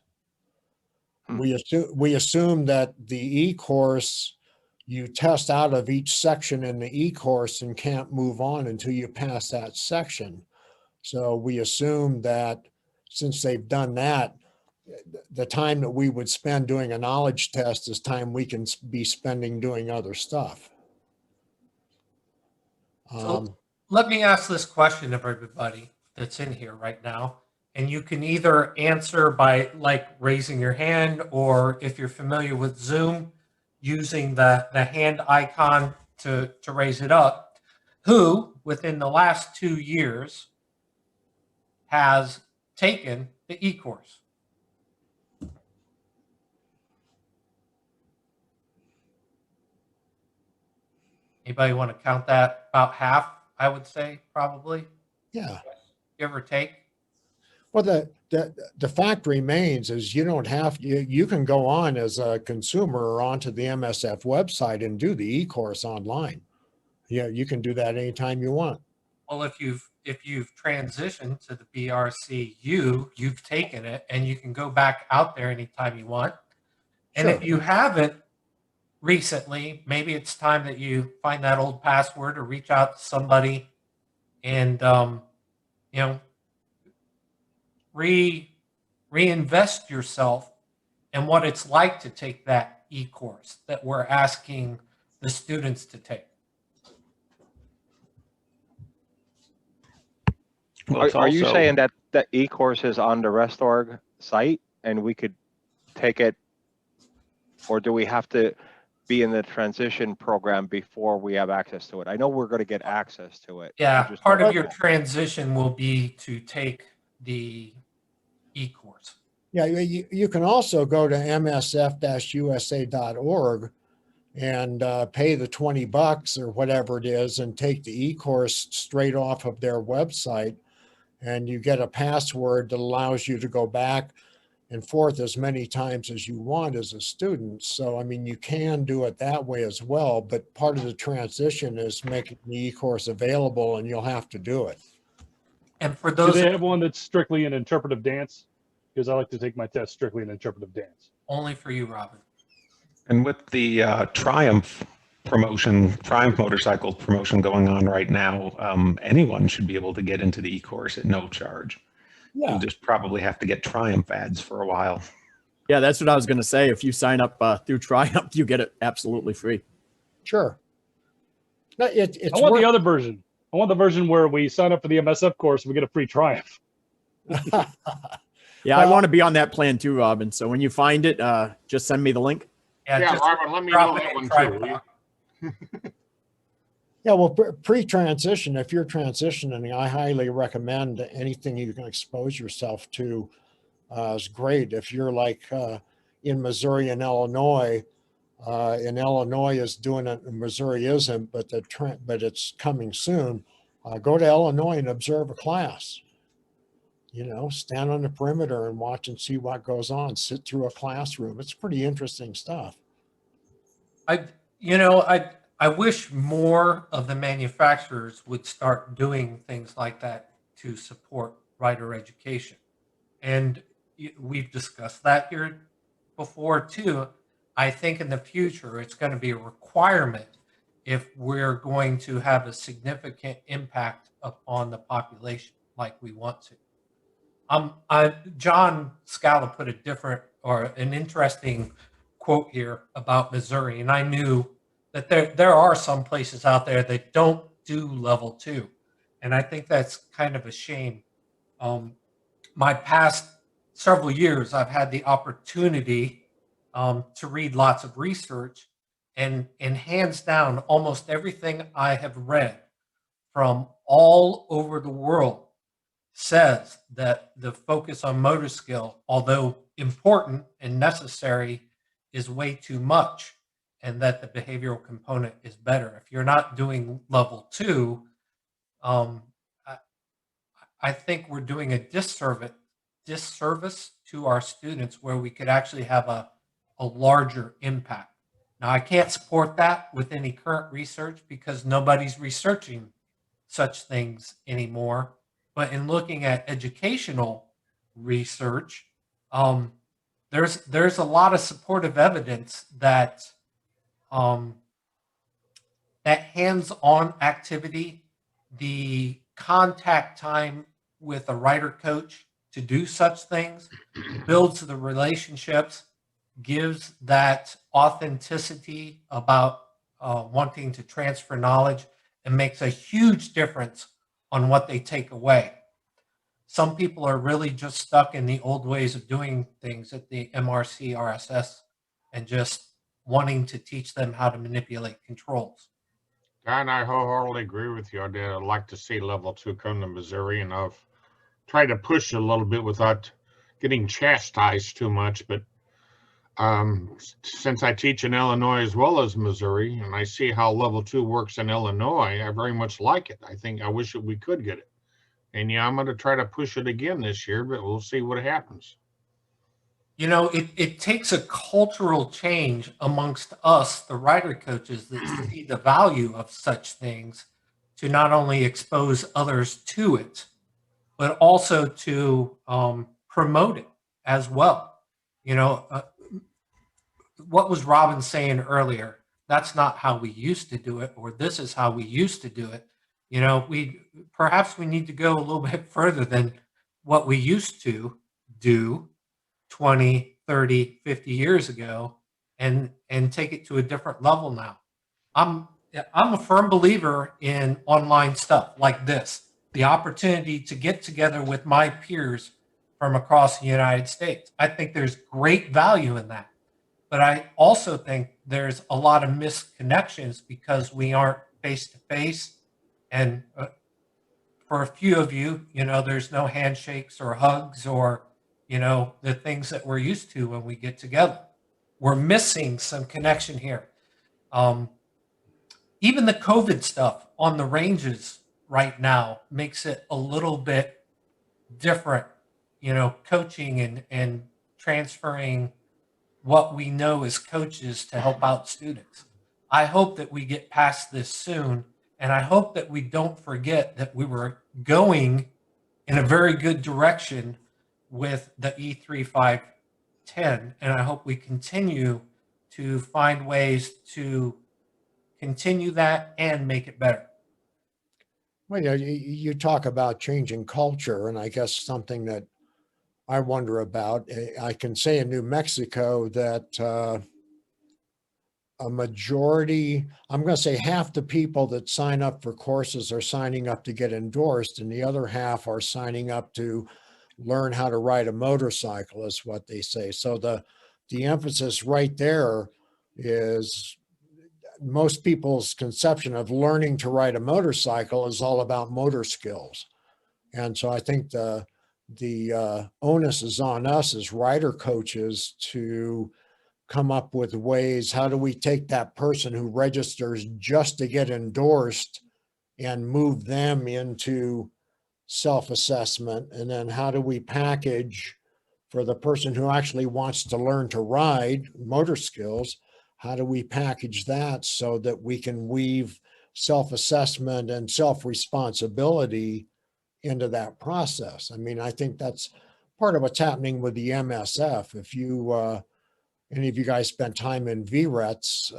We assume that the e-course, you test out of each section in the e-course and can't move on until you pass that section. So we assume that since they've done that, the time that we would spend doing a knowledge test is time we can be spending doing other stuff. So let me ask this question of everybody that's in here right now. And you can either answer by like raising your hand, or if you're familiar with Zoom, using the hand icon to raise it up. Who within the last 2 years has taken the e-course? Anybody want to count that? About half, I would say, probably. Yeah. Give or take. Well, the fact remains is you don't have, you can go on as a consumer or onto the MSF website and do the e-course online. Yeah, you can do that anytime you want. Well, if you've transitioned to the BRCu, you've taken it and you can go back out there anytime you want. And Sure. if you haven't recently, maybe it's time that you find that old password or reach out to somebody and, you know, reinvest yourself in what it's like to take that e-course that we're asking the students to take. Well, Are you saying that the e-course is on the RESLAB site and we could take it, or do we have to be in the transition program before we have access to it? I know we're going to get access to it. Yeah, part of your transition will be to take the e-course. Yeah, you can also go to msf-usa.org and pay the $20 or whatever it is and take the e-course straight off of their website. And you get a password that allows you to go back and forth as many times as you want as a student. So, I mean, you can do it that way as well, but part of the transition is making the e-course available and you'll have to do it. And for Do those, they have one that's strictly an interpretive dance? Because I like to take my test strictly in interpretive dance. only for you, Robin. And with the Triumph motorcycle promotion going on right now, anyone should be able to get into the e-course at no charge. Yeah. You'll just probably have to get Triumph ads for a while. Yeah, that's what I was going to say. If you sign up through Triumph, you get it absolutely free. Sure. No, it's I want work. the other version. I want the version where we sign up for the MSF course and we get a free Triumph. Yeah, I Well, want to be on that plan too, Robin. So when you find it, just send me the link. Yeah, Yeah, just Robin, let me drop know it that in one too, Tribe will you? Talk. yeah, well, pre-transition, if you're transitioning, I highly recommend anything you can expose yourself to is great. If you're like in Missouri and Illinois, is doing it, Missouri isn't, but but it's coming soon. Go to Illinois and observe a class. You know, stand on the perimeter and watch and see what goes on. Sit through a classroom. It's pretty interesting stuff. I wish more of the manufacturers would start doing things like that to support rider education. And we've discussed that here before too. I think in the future, it's going to be a requirement if we're going to have a significant impact upon the population like we want to. John Scala put a different or an interesting quote here about Missouri, and I knew that there are some places out there that don't do level 2, and I think that's kind of a shame. My past several years, I've had the opportunity to read lots of research, and hands down, almost everything I have read from all over the world says that the focus on motor skill, although important and necessary, is way too much, and that the behavioral component is better. If you're not doing level 2, I, I think we're doing a disservice to our students where we could actually have a larger impact. Now, I can't support that with any current research because nobody's researching such things anymore. But in looking at educational research, there's a lot of supportive evidence that that hands-on activity, the contact time with a rider coach to do such things, builds the relationships, gives that authenticity about wanting to transfer knowledge, and makes a huge difference on what they take away. Some people are really just stuck in the old ways of doing things at the MRC, RSS, and just wanting to teach them how to manipulate controls. Dan, I wholeheartedly agree with you. I'd like to see level 2 come to Missouri, and I've tried to push it a little bit without getting chastised too much. But since I teach in Illinois as well as Missouri, and I see how level 2 works in Illinois, I very much like it. I wish that we could get it. And yeah, I'm going to try to push it again this year, but we'll see what happens. You know, it takes a cultural change amongst us, the rider coaches, that see the value of such things to not only expose others to it, but also to promote it as well. You know, what was Robin saying earlier? That's not how we used to do it, or this is how we used to do it. You know, perhaps we need to go a little bit further than what we used to do 20, 30, 50 years ago and take it to a different level now. I'm a firm believer in online stuff like this, the opportunity to get together with my peers from across the United States. I think there's great value in that. But I also think there's a lot of misconnections because we aren't face to face. And for a few of you, you know, there's no handshakes or hugs or, you know, the things that we're used to when we get together. We're missing some connection here. Even the COVID stuff on the ranges right now makes it a little bit different, you know, coaching and transferring what we know as coaches to help out students. I hope that we get past this soon, and I hope that we don't forget that we were going in a very good direction with the E3510, and I hope we continue to find ways to continue that and make it better. Well, yeah, you talk about changing culture, and I guess something that I wonder about, I can say in New Mexico that a majority, I'm going to say half the people that sign up for courses are signing up to get endorsed, and the other half are signing up to learn how to ride a motorcycle, is what they say. So the emphasis right there is most people's conception of learning to ride a motorcycle is all about motor skills. And so I think the onus is on us as rider coaches to come up with ways. How do we take that person who registers just to get endorsed and move them into self-assessment? And then how do we package for the person who actually wants to learn to ride motor skills? How do we package that so that we can weave self-assessment and self-responsibility into that process? I mean, I think that's part of what's happening with the MSF. If you, any of you guys spent time in VRETS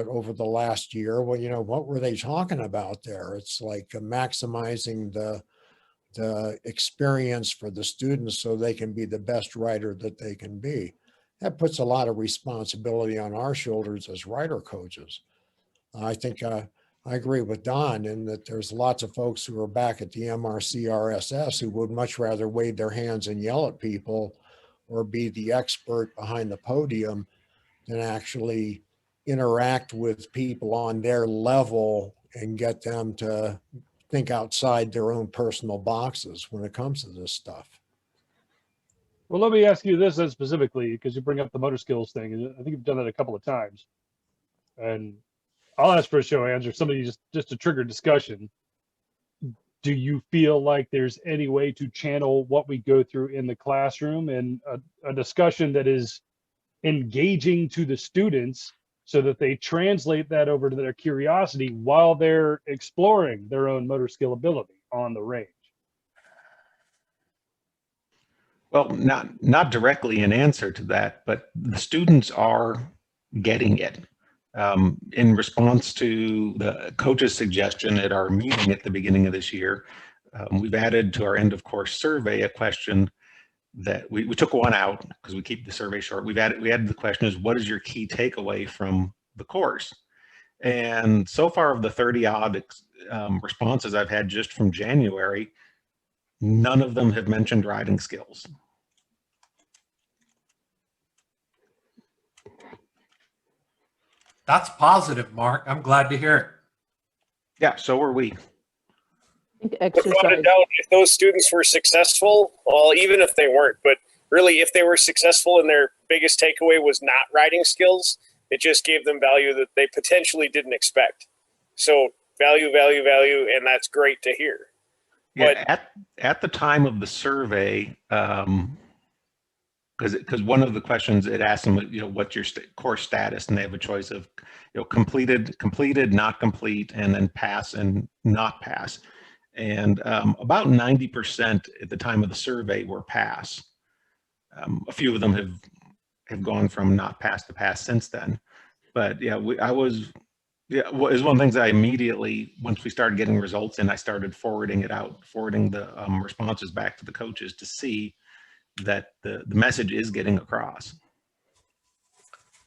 over the last year, well, you know, what were they talking about there? It's like maximizing the experience for the students so they can be the best rider that they can be. That puts a lot of responsibility on our shoulders as rider coaches. I think I agree with Don in that there's lots of folks who are back at the MRC RSS who would much rather wave their hands and yell at people or be the expert behind the podium than actually interact with people on their level and get them to think outside their own personal boxes when it comes to this stuff. Well, let me ask you this then specifically, because you bring up the motor skills thing, and I think you've done that a couple of times. And I'll ask for a show of hands or somebody just to trigger discussion. Do you feel like there's any way to channel what we go through in the classroom and a discussion that is engaging to the students so that they translate that over to their curiosity while they're exploring their own motor skill ability on the range? Well, not directly in answer to that, but the students are getting it. In response to the coach's suggestion at our meeting at the beginning of this year, we've added to our end of course survey a question that we took one out because we keep the survey short. We added the question is, what is your key takeaway from the course? And so far of the 30 odd responses I've had just from January, none of them have mentioned riding skills. That's positive, Mark. I'm glad to hear it. Yeah, so are we. Without a doubt, if those students were successful, well, even if they weren't, but really if they were successful and their biggest takeaway was not riding skills, it just gave them value that they potentially didn't expect. So value, value, value, and that's great to hear. Yeah, but at the time of the survey, because one of the questions it asked them, you know, what's your course status, and they have a choice of, you know, completed, not complete, and then pass and not pass. And about 90% at the time of the survey were pass. A few of them have gone from not pass to pass since then. But yeah, it was one of the things I immediately, once we started getting results in, I started forwarding the responses back to the coaches to see that the message is getting across.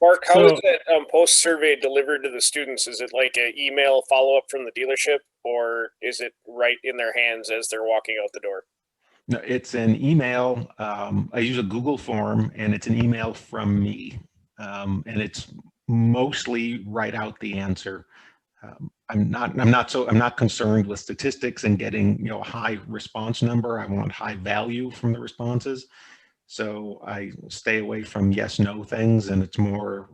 Mark, how is that post-survey delivered to the students? Is it like an email follow-up from the dealership, or is it right in their hands as they're walking out the door? No, it's an email. I use a Google form, and it's an email from me, and it's mostly write out the answer. I'm not concerned with statistics and getting, you know, a high response number. I want high value from the responses. So I stay away from yes, no things, and it's more,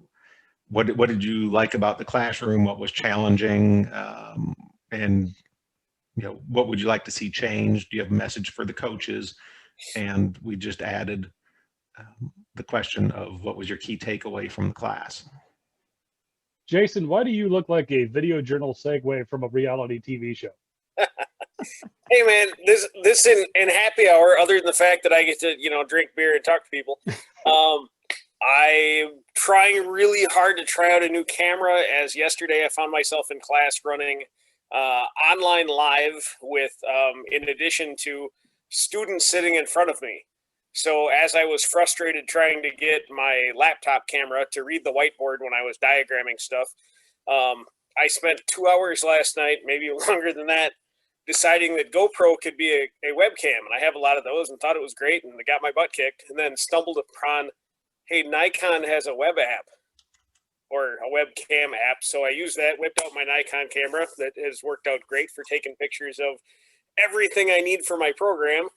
what did you like about the classroom? What was challenging? And, you know, what would you like to see changed? Do you have a message for the coaches? And we just added the question of what was your key takeaway from the class? Jason, why do you look like a video journal segue from a reality TV show? Hey man, this in happy hour, other than the fact that I get to, you know, drink beer and talk to people, I'm trying really hard to try out a new camera. As yesterday I found myself in class running online live with, in addition to students sitting in front of me. So as I was frustrated trying to get my laptop camera to read the whiteboard when I was diagramming stuff, I spent 2 hours last night, maybe longer than that, deciding that GoPro could be a webcam. And I have a lot of those and thought it was great and I got my butt kicked, and then stumbled upon, hey, Nikon has a web app or a webcam app. So I used that, whipped out my Nikon camera that has worked out great for taking pictures of everything I need for my program.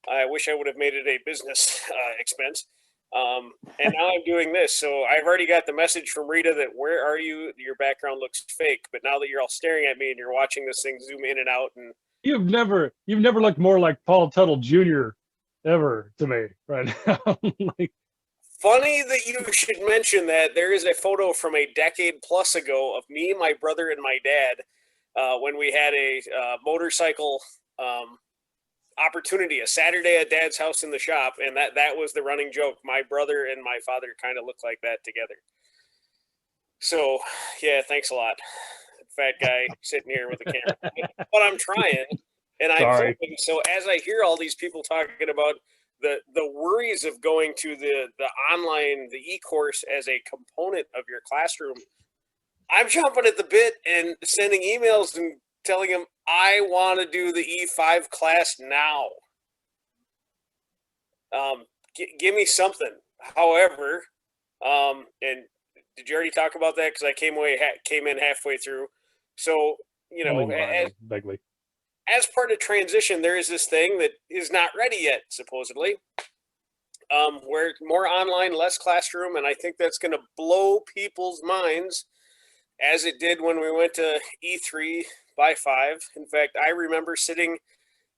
I wish I would have made it a business expense. And now I'm doing this. So I've already got the message from Rita that where are you? Your background looks fake. But now that you're all staring at me and you're watching this thing zoom in and out, and You've never looked more like Paul Tuttle Jr. ever to me right now. Like, funny that you should mention that. There is a photo from a decade plus ago of me, my brother, and my dad when we had a motorcycle opportunity, a Saturday at Dad's house in the shop, and that was the running joke. My brother and my father kind of look like that together. So, yeah, thanks a lot, fat guy sitting here with a camera. But I'm trying, and I'm hoping. So as I hear all these people talking about the worries of going to the online, the e-course as a component of your classroom, I'm jumping at the bit and sending emails and telling them I want to do the E5 class now. Give me something. However, and did you already talk about that? Because I came in halfway through. So you know, as part of transition, there is this thing that is not ready yet, supposedly. Where more online, less classroom, and I think that's going to blow people's minds, as it did when we went to E3 by 5. In fact, I remember sitting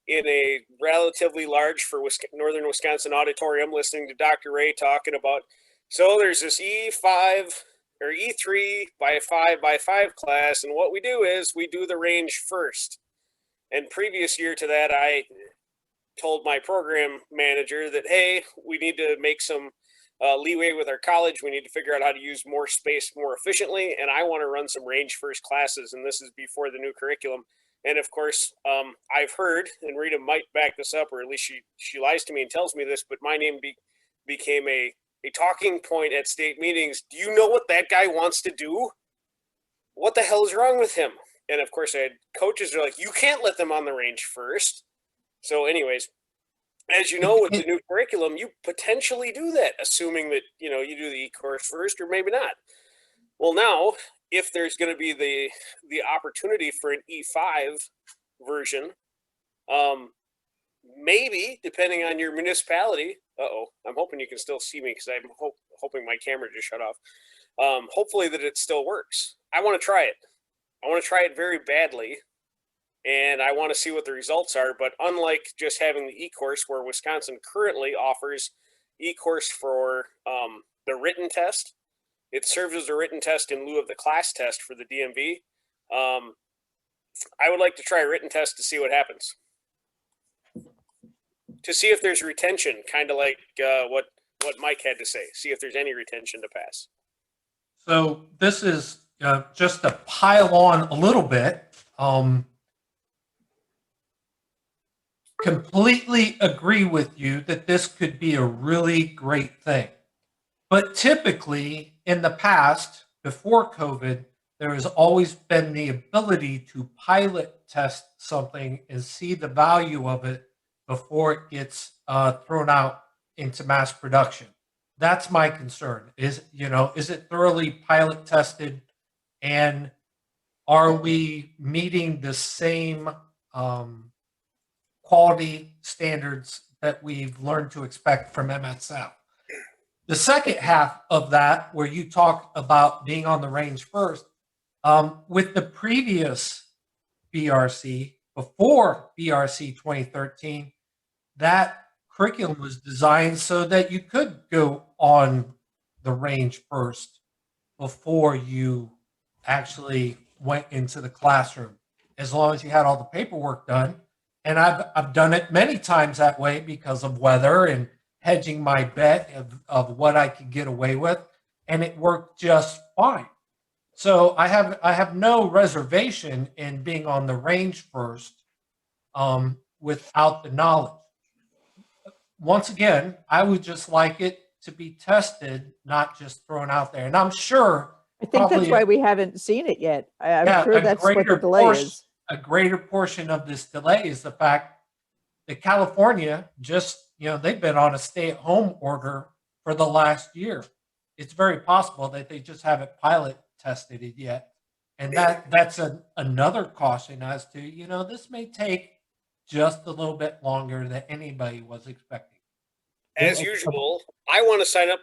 in a relatively large for Northern Wisconsin auditorium listening to Dr. Ray talking about, so there's this E5 or E3 by 5 class, and what we do is we do the range first. And previous year to that, I told my program manager that, hey, we need to make some leeway with our college. We need to figure out how to use more space more efficiently, and I want to run some range first classes, and this is before the new curriculum. And of course, I've heard, and Rita might back this up, or at least she lies to me and tells me this, but my name became a talking point at state meetings. Do you know what that guy wants to do? What the hell is wrong with him? And of course, I had coaches that are like, you can't let them on the range first. So anyways, as you know, with the new curriculum, you potentially do that, assuming that, you know, you do the e-course first or maybe not. Well, now, if there's going to be the opportunity for an E5 version, maybe, depending on your municipality, I'm hoping you can still see me because I'm hoping my camera just shut off. Hopefully that it still works. I want to try it. I want to try it very badly. And I want to see what the results are. But unlike just having the e-course, where Wisconsin currently offers e-course for the written test, it serves as a written test in lieu of the class test for the DMV. I would like to try a written test to see what happens. To see if there's retention, kind of like what Mike had to say. See if there's any retention to pass. So this is just to pile on a little bit. Completely agree with you that this could be a really great thing. But typically in the past, before COVID, there has always been the ability to pilot test something and see the value of it before it gets thrown out into mass production. That's my concern. Is it thoroughly pilot tested, and are we meeting the same quality standards that we've learned to expect from MSF? The second half of that, where you talk about being on the range first, with the previous BRC, before BRC 2013, that curriculum was designed so that you could go on the range first before you actually went into the classroom, as long as you had all the paperwork done. And I've done it many times that way because of weather and hedging my bet of what I could get away with, and it worked just fine. So I have no reservation in being on the range first without the knowledge. once again, I would just like it to be tested, not just thrown out there. And I'm sure I think that's probably why we haven't seen it yet. I'm yeah, sure that's what the delay is. a greater portion of this delay is the fact that California just, they've been on a stay-at-home order for the last year. It's very possible that they just haven't pilot tested it yet. And that's another caution as to, this may take just a little bit longer than anybody was expecting. As usual, I want to sign up.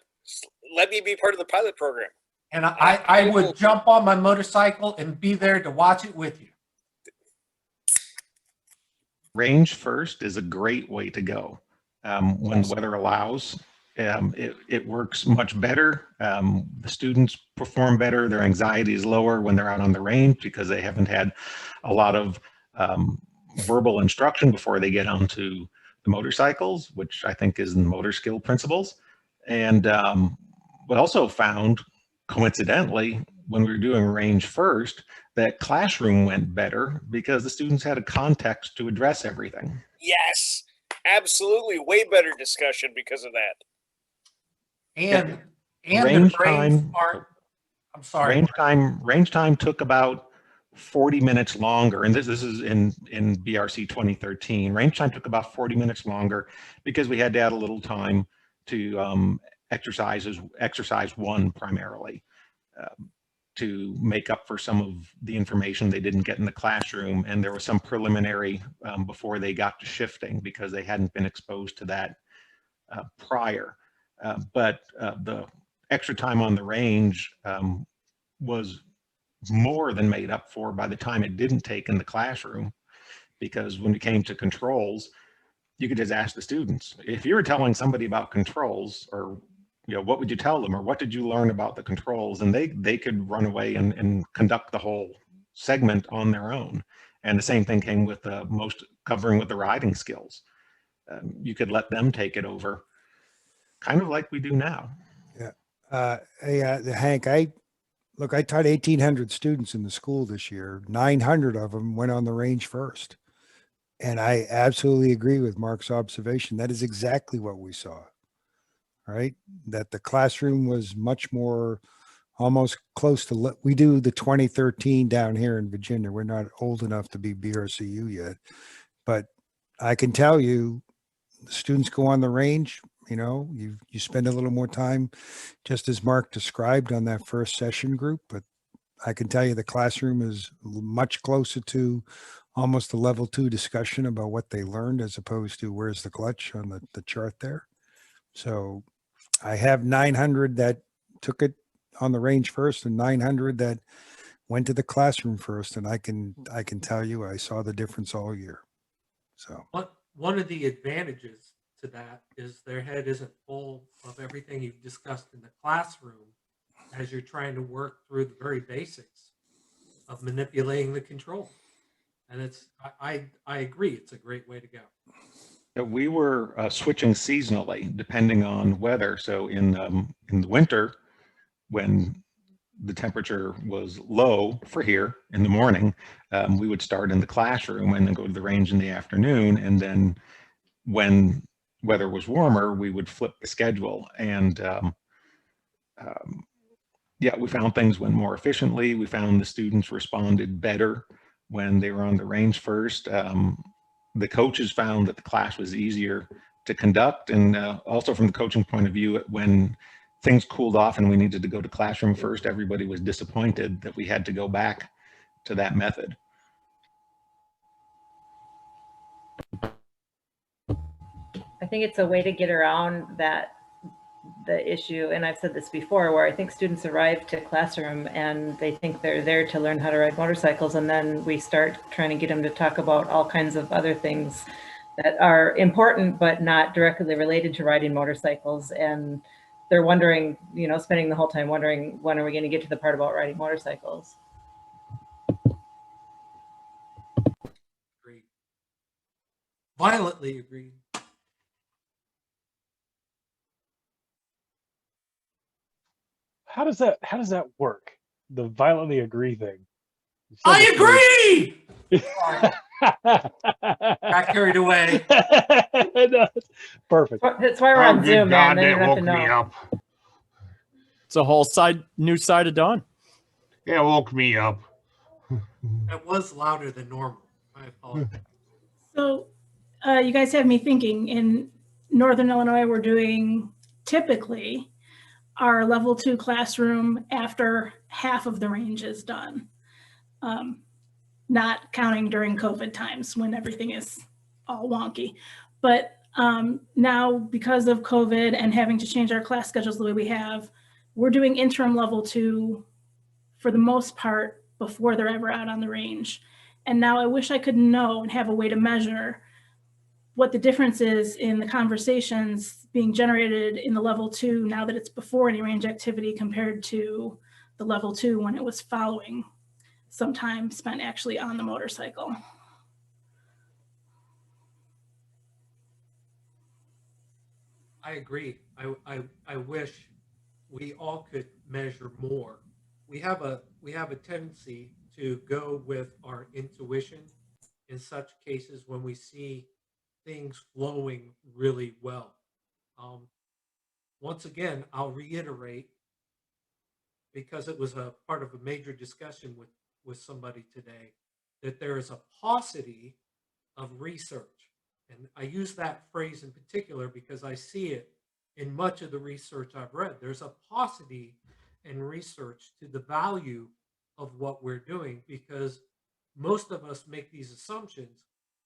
Let me be part of the pilot program. And I would jump on my motorcycle and be there to watch it with you. Range first is a great way to go when weather allows. It works much better. The students perform better. Their anxiety is lower when they're out on the range because they haven't had a lot of verbal instruction before they get onto the motorcycles, which I think is in the motor skill principles. And we also found, coincidentally, when we were doing range first, that classroom went better because the students had a context to address everything. Yes, absolutely. Way better discussion because of that. And range the brains time, aren't, I'm sorry. Range time took about 40 minutes longer. And this is in BRC 2013. Range time took about 40 minutes longer because we had to add a little time to exercise one primarily. To make up for some of the information they didn't get in the classroom. And there was some preliminary before they got to shifting because they hadn't been exposed to that prior. But the extra time on the range was more than made up for by the time it didn't take in the classroom, because when it came to controls, you could just ask the students. If you were telling somebody about controls, or what would you tell them, or what did you learn about the controls? And they could run away and conduct the whole segment on their own. And the same thing came with covering with the riding skills. You could let them take it over, kind of like we do now. Yeah. Hank, I taught 1,800 students in the school this year. 900 of them went on the range first. And I absolutely agree with Mark's observation. That is exactly what we saw. Right? That the classroom was much more almost close to, we do the 2013 down here in Virginia. We're not old enough to be BRCU yet, but I can tell you, the students go on the range, you spend a little more time, just as Mark described on that first session group, but I can tell you the classroom is much closer to almost a level 2 discussion about what they learned as opposed to where's the clutch on the chart there. So I have 900 that took it on the range first and 900 that went to the classroom first. And I can tell you, I saw the difference all year. So one of the advantages to that is their head isn't full of everything you've discussed in the classroom as you're trying to work through the very basics of manipulating the control. And I agree, it's a great way to go. We were switching seasonally depending on weather. So in the winter, when the temperature was low for here in the morning, we would start in the classroom and then go to the range in the afternoon. And then when weather was warmer, we would flip the schedule. And yeah, we found things went more efficiently. We found the students responded better when they were on the range first. The coaches found that the class was easier to conduct, and also from the coaching point of view, when things cooled off and we needed to go to classroom first, everybody was disappointed that we had to go back to that method. I think it's a way to get around the issue, and I've said this before, where I think students arrive to classroom and they think they're there to learn how to ride motorcycles, and then we start trying to get them to talk about all kinds of other things that are important but not directly related to riding motorcycles, and they're wondering, spending the whole time wondering, when are we going to get to the part about riding motorcycles? Agreed. Violently agreed. How does that work? The violently agree thing. I agree! Sorry. Got carried away. Perfect. That's why we're Oh, on good Zoom, man. God, Then you that don't have to woke me know. up. It's a whole new side of Dawn. It woke me up. It was louder than normal. I apologize. So you guys have me thinking. In Northern Illinois, we're doing typically our level 2 classroom after half of the range is done. Not counting during COVID times when everything is all wonky. But now because of COVID and having to change our class schedules the way we have, we're doing interim level 2 for the most part before they're ever out on the range. And now I wish I could know and have a way to measure what the difference is in the conversations being generated in the level 2 now that it's before any range activity compared to the level 2 when it was following some time spent actually on the motorcycle. I agree. I wish we all could measure more. We have a tendency to go with our intuition in such cases when we see things flowing really well. Once again, I'll reiterate, because it was a part of a major discussion with somebody today, that there is a paucity of research. And I use that phrase in particular because I see it in much of the research I've read. There's a paucity in research to the value of what we're doing, because most of us make these assumptions.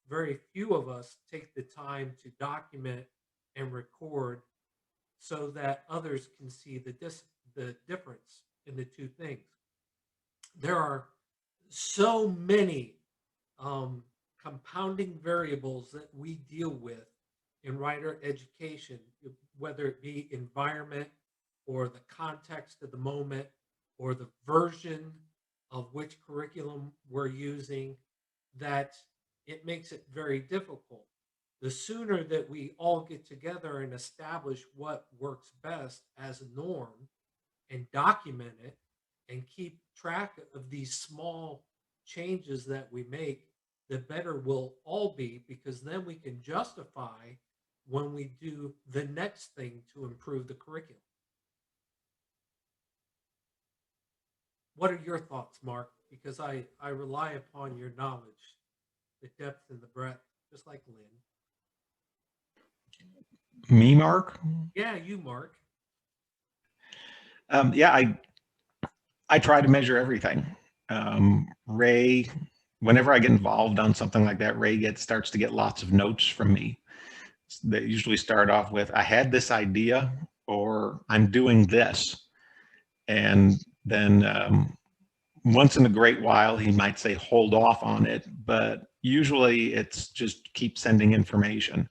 Very few of us take the time to document and record so that others can see the difference in the two things. There are so many compounding variables that we deal with in rider education, whether it be environment or the context of the moment or the version of which curriculum we're using, that it makes it very difficult. The sooner that we all get together and establish what works best as a norm and document it and keep track of these small changes that we make, the better we'll all be, because then we can justify when we do the next thing to improve the curriculum. What are your thoughts, Mark? Because I rely upon your knowledge, the depth and the breadth, just like Lynn. Me, Mark? Yeah, you, Mark. Yeah, I try to measure everything. Ray, whenever I get involved on something like that, Ray starts to get lots of notes from me. They usually start off with, I had this idea, or I'm doing this. And then once in a great while, he might say, hold off on it. But usually it's just keep sending information.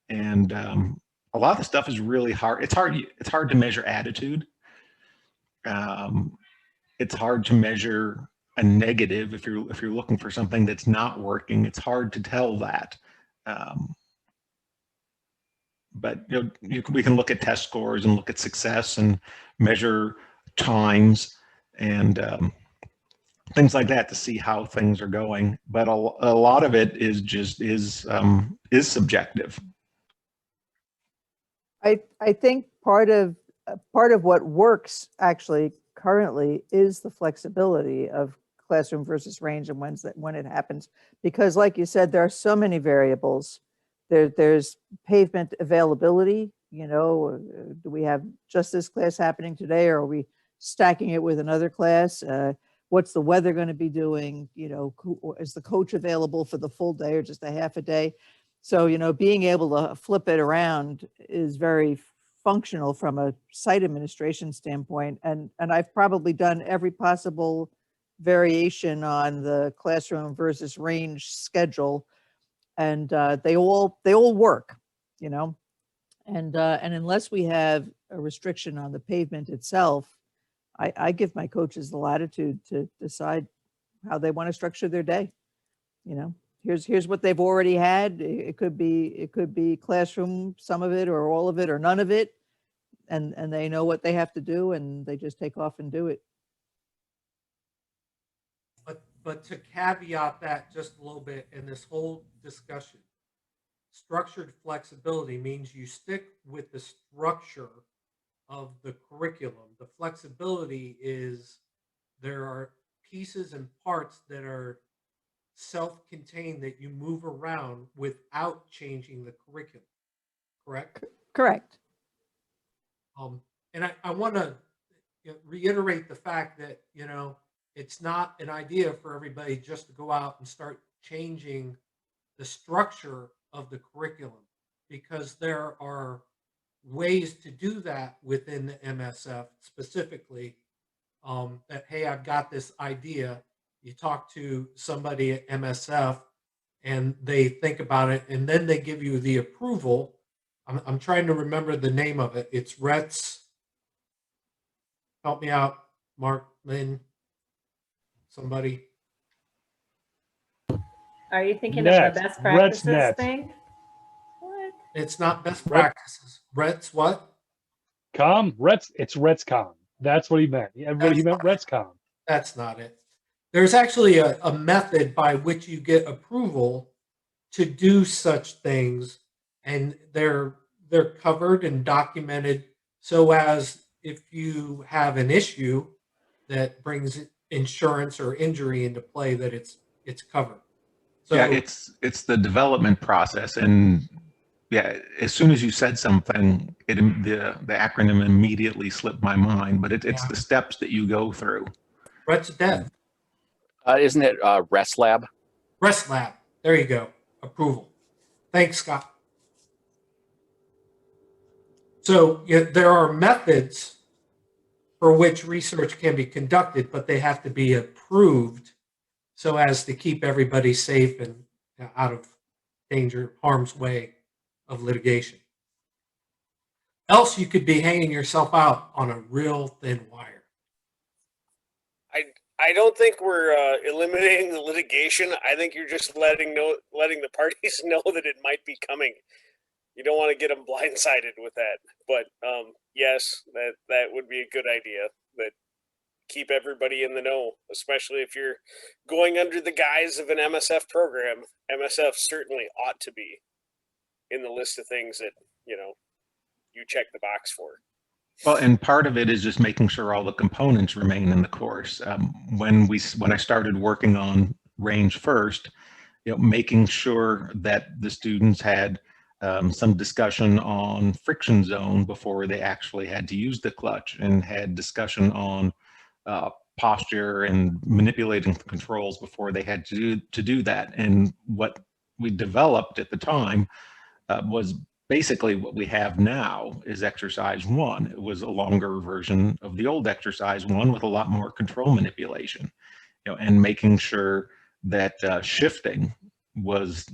And a lot of the stuff is really hard. It's hard to measure attitude. It's hard to measure a negative if you're looking for something that's not working. It's hard to tell that. But we can look at test scores and look at success and measure times and things like that to see how things are going. But a lot of it is just is subjective. I think part of what works actually currently is the flexibility of classroom versus range and when it happens, because like you said, there are so many variables. There's pavement availability. Do we have just this class happening today, or are we stacking it with another class? What's the weather going to be doing? Is the coach available for the full day or just a half a day? So, being able to flip it around is very functional from a site administration standpoint. And I've probably done every possible variation on the classroom versus range schedule. And they all work, and unless we have a restriction on the pavement itself, I give my coaches the latitude to decide how they want to structure their day. Here's what they've already had. It could be classroom, some of it or all of it or none of it. And they know what they have to do and they just take off and do it. but to caveat that just a little bit in this whole discussion, structured flexibility means you stick with the structure of the curriculum. The flexibility is there are pieces and parts that are self-contained that you move around without changing the curriculum, correct? Correct. And I want to reiterate the fact that, it's not an idea for everybody just to go out and start changing the structure of the curriculum, because there are ways to do that within the MSF specifically. That, hey, I've got this idea. You talk to somebody at MSF and they think about it, and then they give you the approval. I'm trying to remember the name of it. It's RETS. Help me out, Mark, Lynn, somebody. Are you thinking Net, of the best practices RETSNet. thing? What? It's not best practices. RETS what? It's RETSCom. That's what he meant. Everybody, he meant RETSCom. That's not it. There's actually a method by which you get approval to do such things, and they're covered and documented so as if you have an issue that brings insurance or injury into play, that it's covered. So yeah, it's the development process, and yeah, as soon as you said something, the acronym immediately slipped my mind, but it's the steps that you go through. RETSDev. Isn't it RESLAB? RESLAB. There you go. Approval. Thanks, Scott. So there are methods for which research can be conducted, but they have to be approved so as to keep everybody safe and out of danger, harm's way of litigation. Else you could be hanging yourself out on a real thin wire. I don't think we're eliminating the litigation. I think you're just letting the parties know that it might be coming. You don't want to get them blindsided with that. But yes, that would be a good idea. But keep everybody in the know, especially if you're going under the guise of an MSF program. MSF certainly ought to be in the list of things that, you check the box for. Well, and part of it is just making sure all the components remain in the course. When I started working on range first, making sure that the students had some discussion on friction zone before they actually had to use the clutch, and had discussion on posture and manipulating the controls before they had to do that. And what we developed at the time was basically what we have now is exercise 1. It was a longer version of the old exercise 1 with a lot more control manipulation, and making sure that shifting was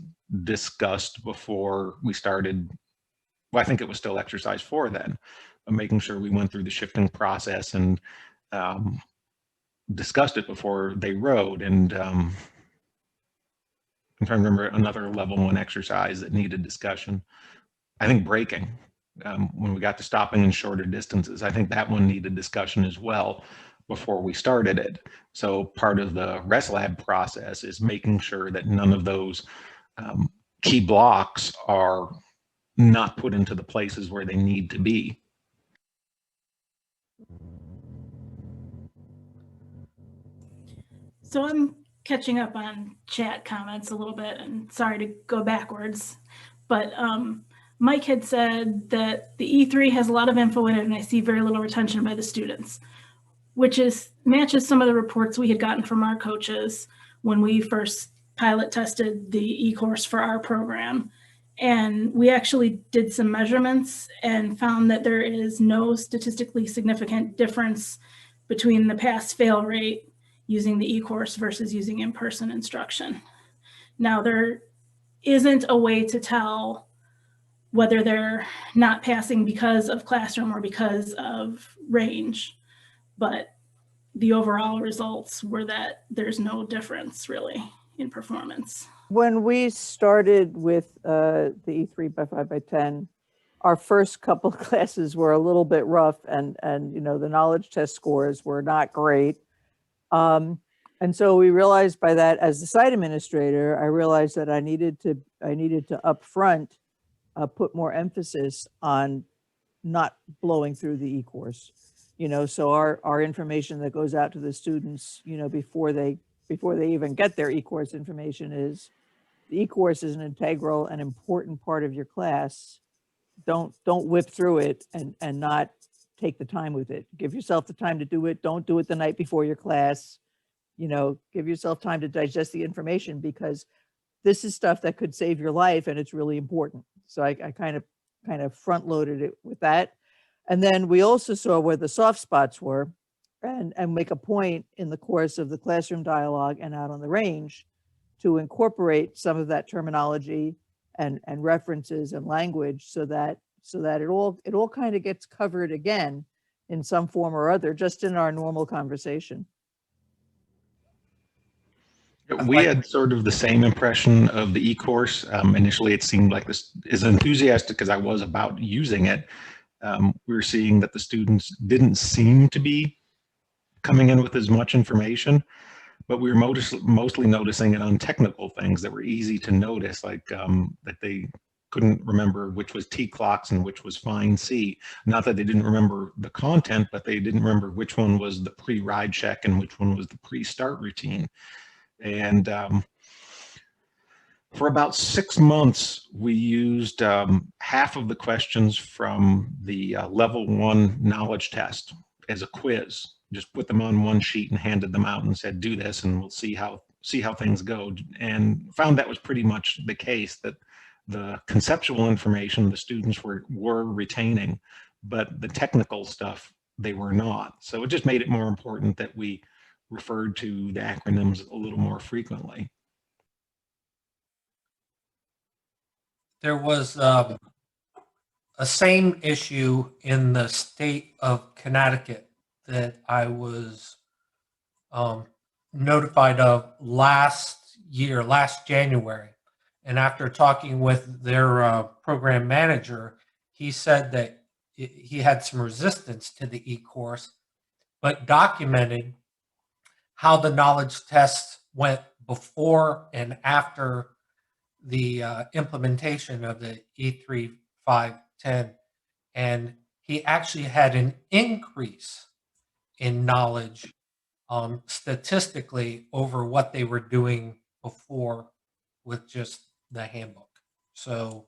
discussed before we started. Well, I think it was still exercise 4 then, making sure we went through the shifting process and discussed it before they rode. And I'm trying to remember another level 1 exercise that needed discussion. I think braking, when we got to stopping in shorter distances, I think that one needed discussion as well before we started it. So part of the RESLAB process is making sure that none of those key blocks are not put into the places where they need to be. So I'm catching up on chat comments a little bit, and sorry to go backwards, but Mike had said that the E3 has a lot of info in it, and I see very little retention by the students, which matches some of the reports we had gotten from our coaches when we first pilot tested the e-course for our program. And we actually did some measurements and found that there is no statistically significant difference between the pass-fail rate using the e-course versus using in-person instruction. Now, there isn't a way to tell whether they're not passing because of classroom or because of range, but the overall results were that there's no difference really in performance. When we started with the E3 by 5 by 10, our first couple of classes were a little bit rough, and the knowledge test scores were not great. And And so we realized by that, as the site administrator, I realized that I needed to upfront put more emphasis on not blowing through the e-course. So our information that goes out to the students, before they even get their e-course information is, the e-course is an integral and important part of your class. Don't whip through it and not take the time with it. Give yourself the time to do it. Don't do it the night before your class. Give yourself time to digest the information, because this is stuff that could save your life and it's really important. So I kind of front loaded it with that. And then we also saw where the soft spots were, and make a point in the course of the classroom dialogue and out on the range to incorporate some of that terminology and references and language, so that it all kind of gets covered again in some form or other, just in our normal conversation. We had sort of the same impression of the e-course. Initially, it seemed like this, as enthusiastic as I was about using it, we were seeing that the students didn't seem to be coming in with as much information, but we were mostly noticing it on technical things that were easy to notice, like that they couldn't remember which was T clocks and which was fine C. Not that they didn't remember the content, but they didn't remember which one was the pre-ride check and which one was the pre-start routine. And for about 6 months, we used half of the questions from the level 1 knowledge test as a quiz. Just put them on one sheet and handed them out and said, do this and we'll see how things go. And found that was pretty much the case, that the conceptual information the students were retaining, but the technical stuff they were not. So it just made it more important that we referred to the acronyms a little more frequently. There was a same issue in the state of Connecticut that I was notified of last January. And after talking with their program manager, he said that he had some resistance to the e-course, but documented how the knowledge tests went before and after the implementation of the E3510. And he actually had an increase in knowledge statistically over what they were doing before with just the handbook. So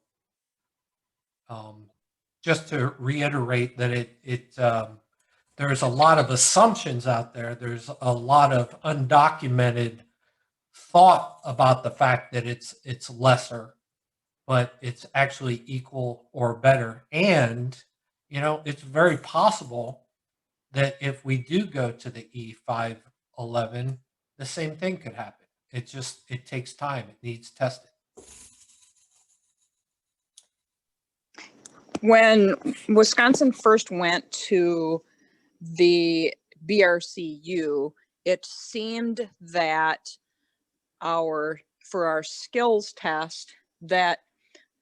just to reiterate that there's a lot of assumptions out there. There's a lot of undocumented thought about the fact that it's lesser, but it's actually equal or better. And, it's very possible that if we do go to the E511, the same thing could happen. It takes time. It needs testing. When Wisconsin first went to the BRCu, it seemed that for our skills test, that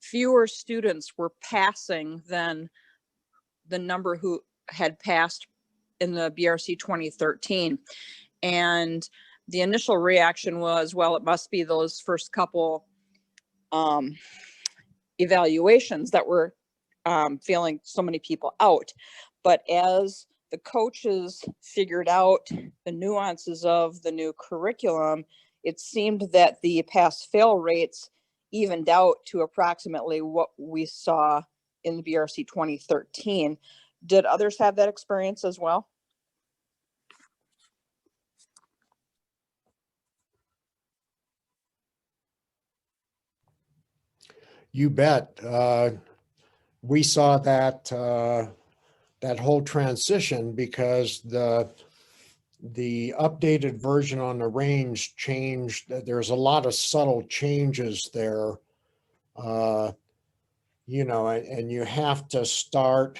fewer students were passing than the number who had passed in the BRC 2013. And the initial reaction was, well, it must be those first couple evaluations that were feeling so many people out. But as the coaches figured out the nuances of the new curriculum, it seemed that the pass-fail rates evened out to approximately what we saw in the BRC 2013. Did others have that experience as well? You bet. We saw that that whole transition because the updated version on the range changed. There's a lot of subtle changes there, and you have to start.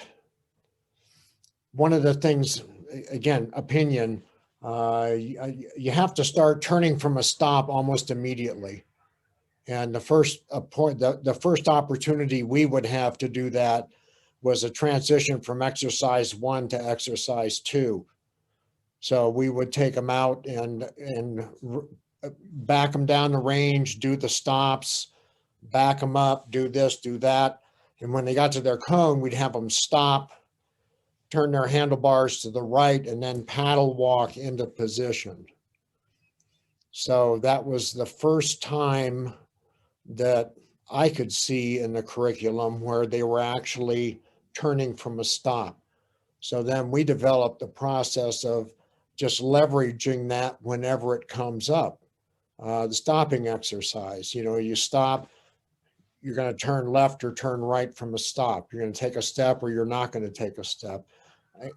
One of the things, again, opinion, you have to start turning from a stop almost immediately. And the first opportunity we would have to do that was a transition from exercise 1 to exercise 2. So we would take them out and back them down the range, do the stops, back them up, do this, do that. And when they got to their cone, we'd have them stop, turn their handlebars to the right, and then paddle walk into position. So that was the first time that I could see in the curriculum where they were actually turning from a stop. So then we developed the process of just leveraging that whenever it comes up. The stopping exercise, you stop, you're going to turn left or turn right from a stop. You're going to take a step or you're not going to take a step.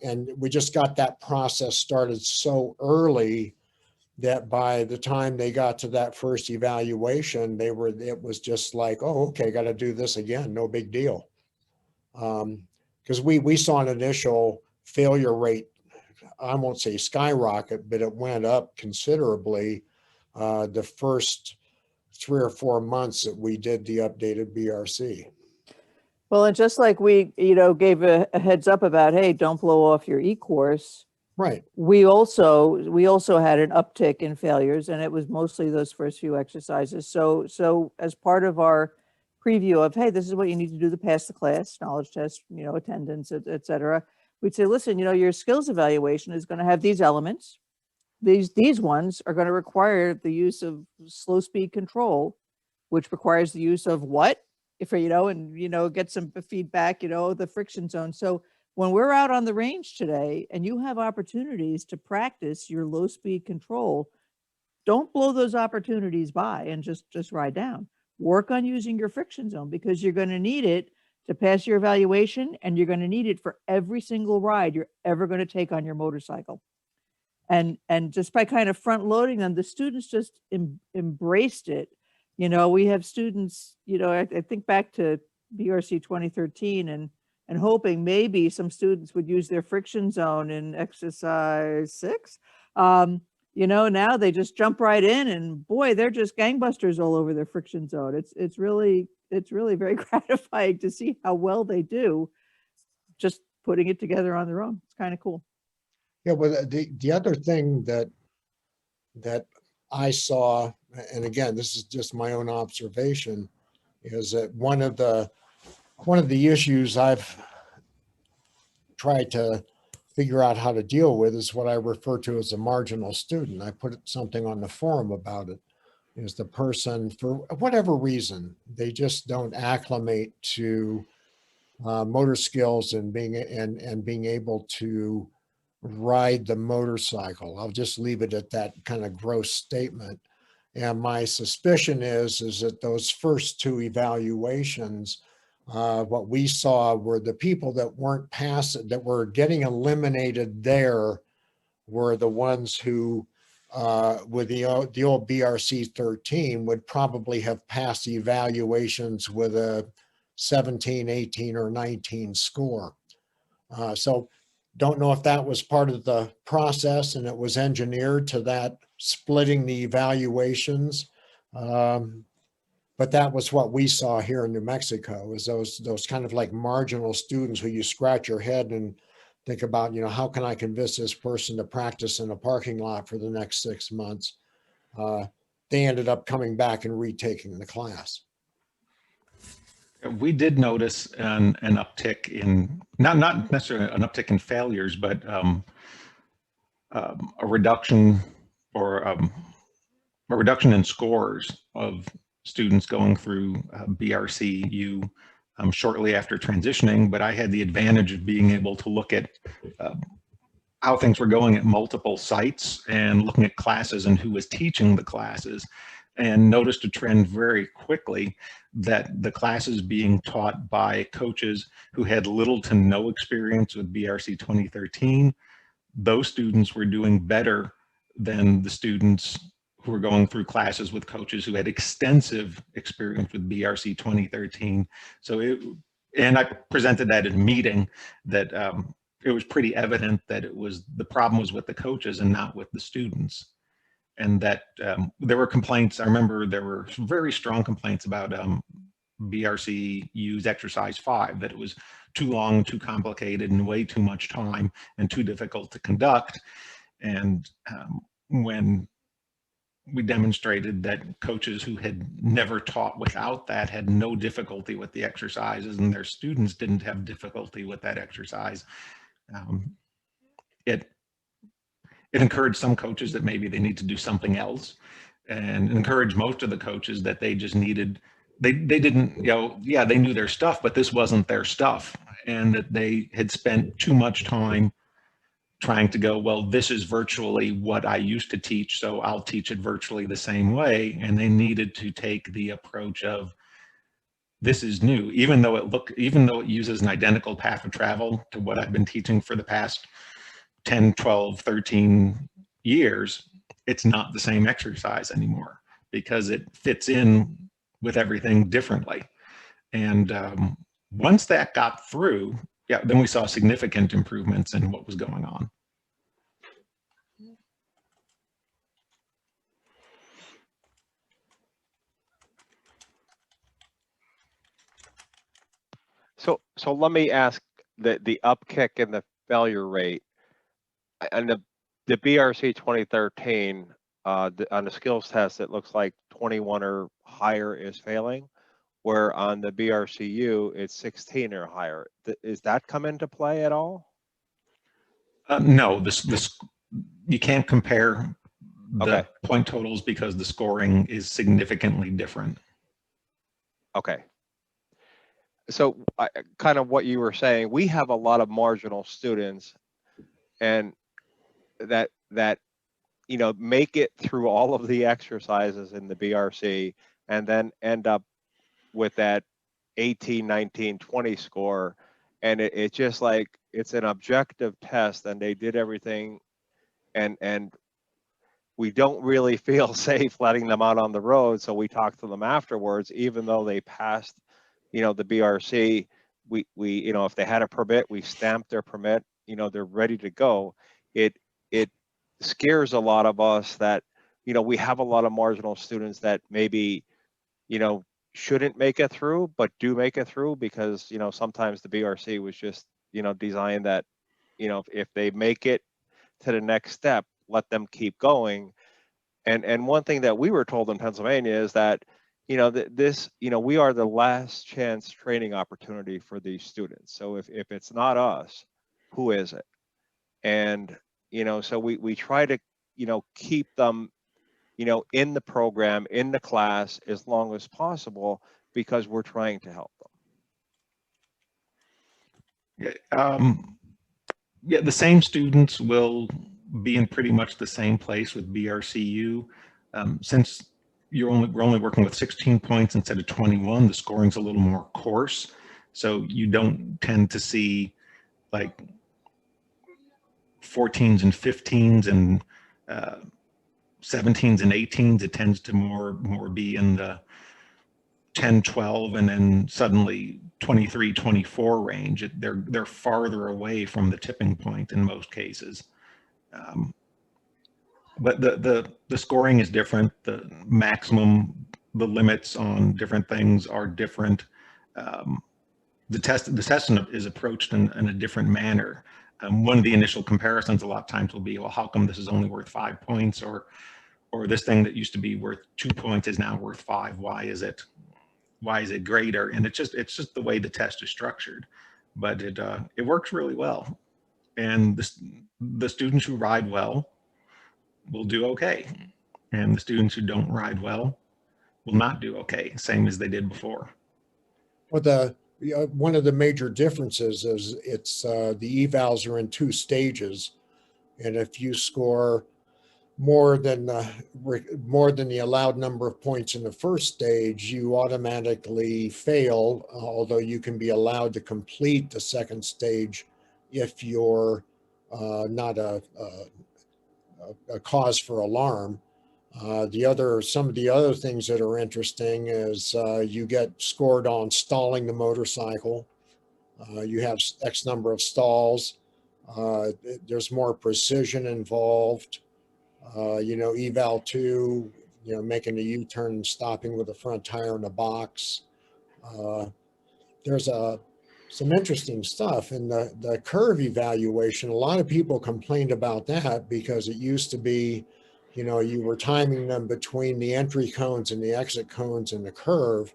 And we just got that process started so early that by the time they got to that first evaluation, it was just like, oh, okay, got to do this again. No big deal. Because we saw an initial failure rate, I won't say skyrocket, but it went up considerably the first 3 or 4 months that we did the updated BRC. Well, and just like we, gave a heads up about, hey, don't blow off your e-course. Right. We also had an uptick in failures, and it was mostly those first few exercises. So as part of our preview of, hey, this is what you need to do to pass the class, knowledge test, attendance, et cetera, we'd say, listen, your skills evaluation is going to have these elements. These ones are going to require the use of slow speed control, which requires the use of what? Get some feedback, the friction zone. So when we're out on the range today and you have opportunities to practice your low speed control, don't blow those opportunities by and just ride down. Work on using your friction zone, because you're going to need it to pass your evaluation, and you're going to need it for every single ride you're ever going to take on your motorcycle. And just by kind of front loading them, the students just embraced it. We have students, I think back to BRC 2013 and hoping maybe some students would use their friction zone in exercise 6. Now they just jump right in, and boy, they're just gangbusters all over their friction zone. It's really very gratifying to see how well they do just putting it together on their own. It's kind of cool. Yeah, well, the other thing that I saw, and again, this is just my own observation, is that one of the issues I've tried to figure out how to deal with is what I refer to as a marginal student. I put something on the forum about it. Is the person, for whatever reason, they just don't acclimate to motor skills and being able to ride the motorcycle. I'll just leave it at that kind of gross statement. And my suspicion is that those first 2 evaluations, what we saw were the people that weren't passing, that were getting eliminated there, were the ones who, with the old BRC 13, would probably have passed the evaluations with a 17, 18, or 19 score. So don't know if that was part of the process and it was engineered to that splitting the evaluations. But that was what we saw here in New Mexico, is those kind of like marginal students who you scratch your head and think about, how can I convince this person to practice in a parking lot for the next 6 months? They ended up coming back and retaking the class. We did notice an uptick in, not necessarily an uptick in failures, but a reduction in scores of students going through BRCu shortly after transitioning. But I had the advantage of being able to look at how things were going at multiple sites and looking at classes and who was teaching the classes, and noticed a trend very quickly that the classes being taught by coaches who had little to no experience with BRC 2013, those students were doing better than the students who were going through classes with coaches who had extensive experience with BRC 2013. So and I presented that in a meeting, that it was pretty evident that the problem was with the coaches and not with the students. And that there were complaints. I remember there were very strong complaints about BRCu's exercise 5, that it was too long, too complicated, and way too much time and too difficult to conduct. And when we demonstrated that coaches who had never taught without that had no difficulty with the exercises, and their students didn't have difficulty with that exercise, it encouraged some coaches that maybe they need to do something else, and encouraged most of the coaches that they just needed, they didn't, yeah, they knew their stuff, but this wasn't their stuff, and that they had spent too much time trying to go, well, this is virtually what I used to teach, so I'll teach it virtually the same way. And they needed to take the approach of, this is new, even though it uses an identical path of travel to what I've been teaching for the past 10, 12, 13 years, it's not the same exercise anymore because it fits in with everything differently. And once that got through, yeah, then we saw significant improvements in what was going on. So let me ask, the upkick in the failure rate and the BRC 2013 on the skills test, it looks like 21 or higher is failing, where on the BRCu it's 16 or higher. Is that come into play at all? No, you can't compare the point totals because the scoring is significantly different. Okay. So kind of what you were saying, we have a lot of marginal students and that make it through all of the exercises in the BRC and then end up with that 18, 19, 20 score. And it's just like, it's an objective test and they did everything and we don't really feel safe letting them out on the road. So we talk to them afterwards, even though they passed, the BRC, we if they had a permit, we stamped their permit, they're ready to go. It scares a lot of us that, we have a lot of marginal students that maybe, shouldn't make it through, but do make it through because, sometimes the BRC was just, designed that, if they make it to the next step, let them keep going. And one thing that we were told in Pennsylvania is that, we are the last chance training opportunity for these students. So if it's not us, who is it? And, so we try to, keep them, in the program, in the class as long as possible because we're trying to help them. Yeah, the same students will be in pretty much the same place with BRCu. Since we're only working with 16 points instead of 21, the scoring's a little more coarse. So you don't tend to see like 14s and 15s and 17s and 18s. It tends to more be in the 10, 12, and then suddenly 23, 24 range. They're farther away from the tipping point in most cases. But the scoring is different. The maximum, the limits on different things are different. The test is approached in a different manner. One of the initial comparisons a lot of times will be, well, how come this is only worth 5 points, or this thing that used to be worth 2 points is now worth 5? Why is it greater? And it's just the way the test is structured. But it works really well, and the students who ride well will do okay, and the students who don't ride well will not do okay, same as they did before. Well, one of the major differences is the evals are in 2 stages, and if you score more than the allowed number of points in the first stage, you automatically fail, although you can be allowed to complete the second stage if you're not a cause for alarm. Some of the other things that are interesting is you get scored on stalling the motorcycle. You have X number of stalls. There's more precision involved. Eval 2, making a U-turn, stopping with the front tire in the box. There's a some interesting stuff. And the curve evaluation, a lot of people complained about that because it used to be, you know, you were timing them between the entry cones and the exit cones in the curve.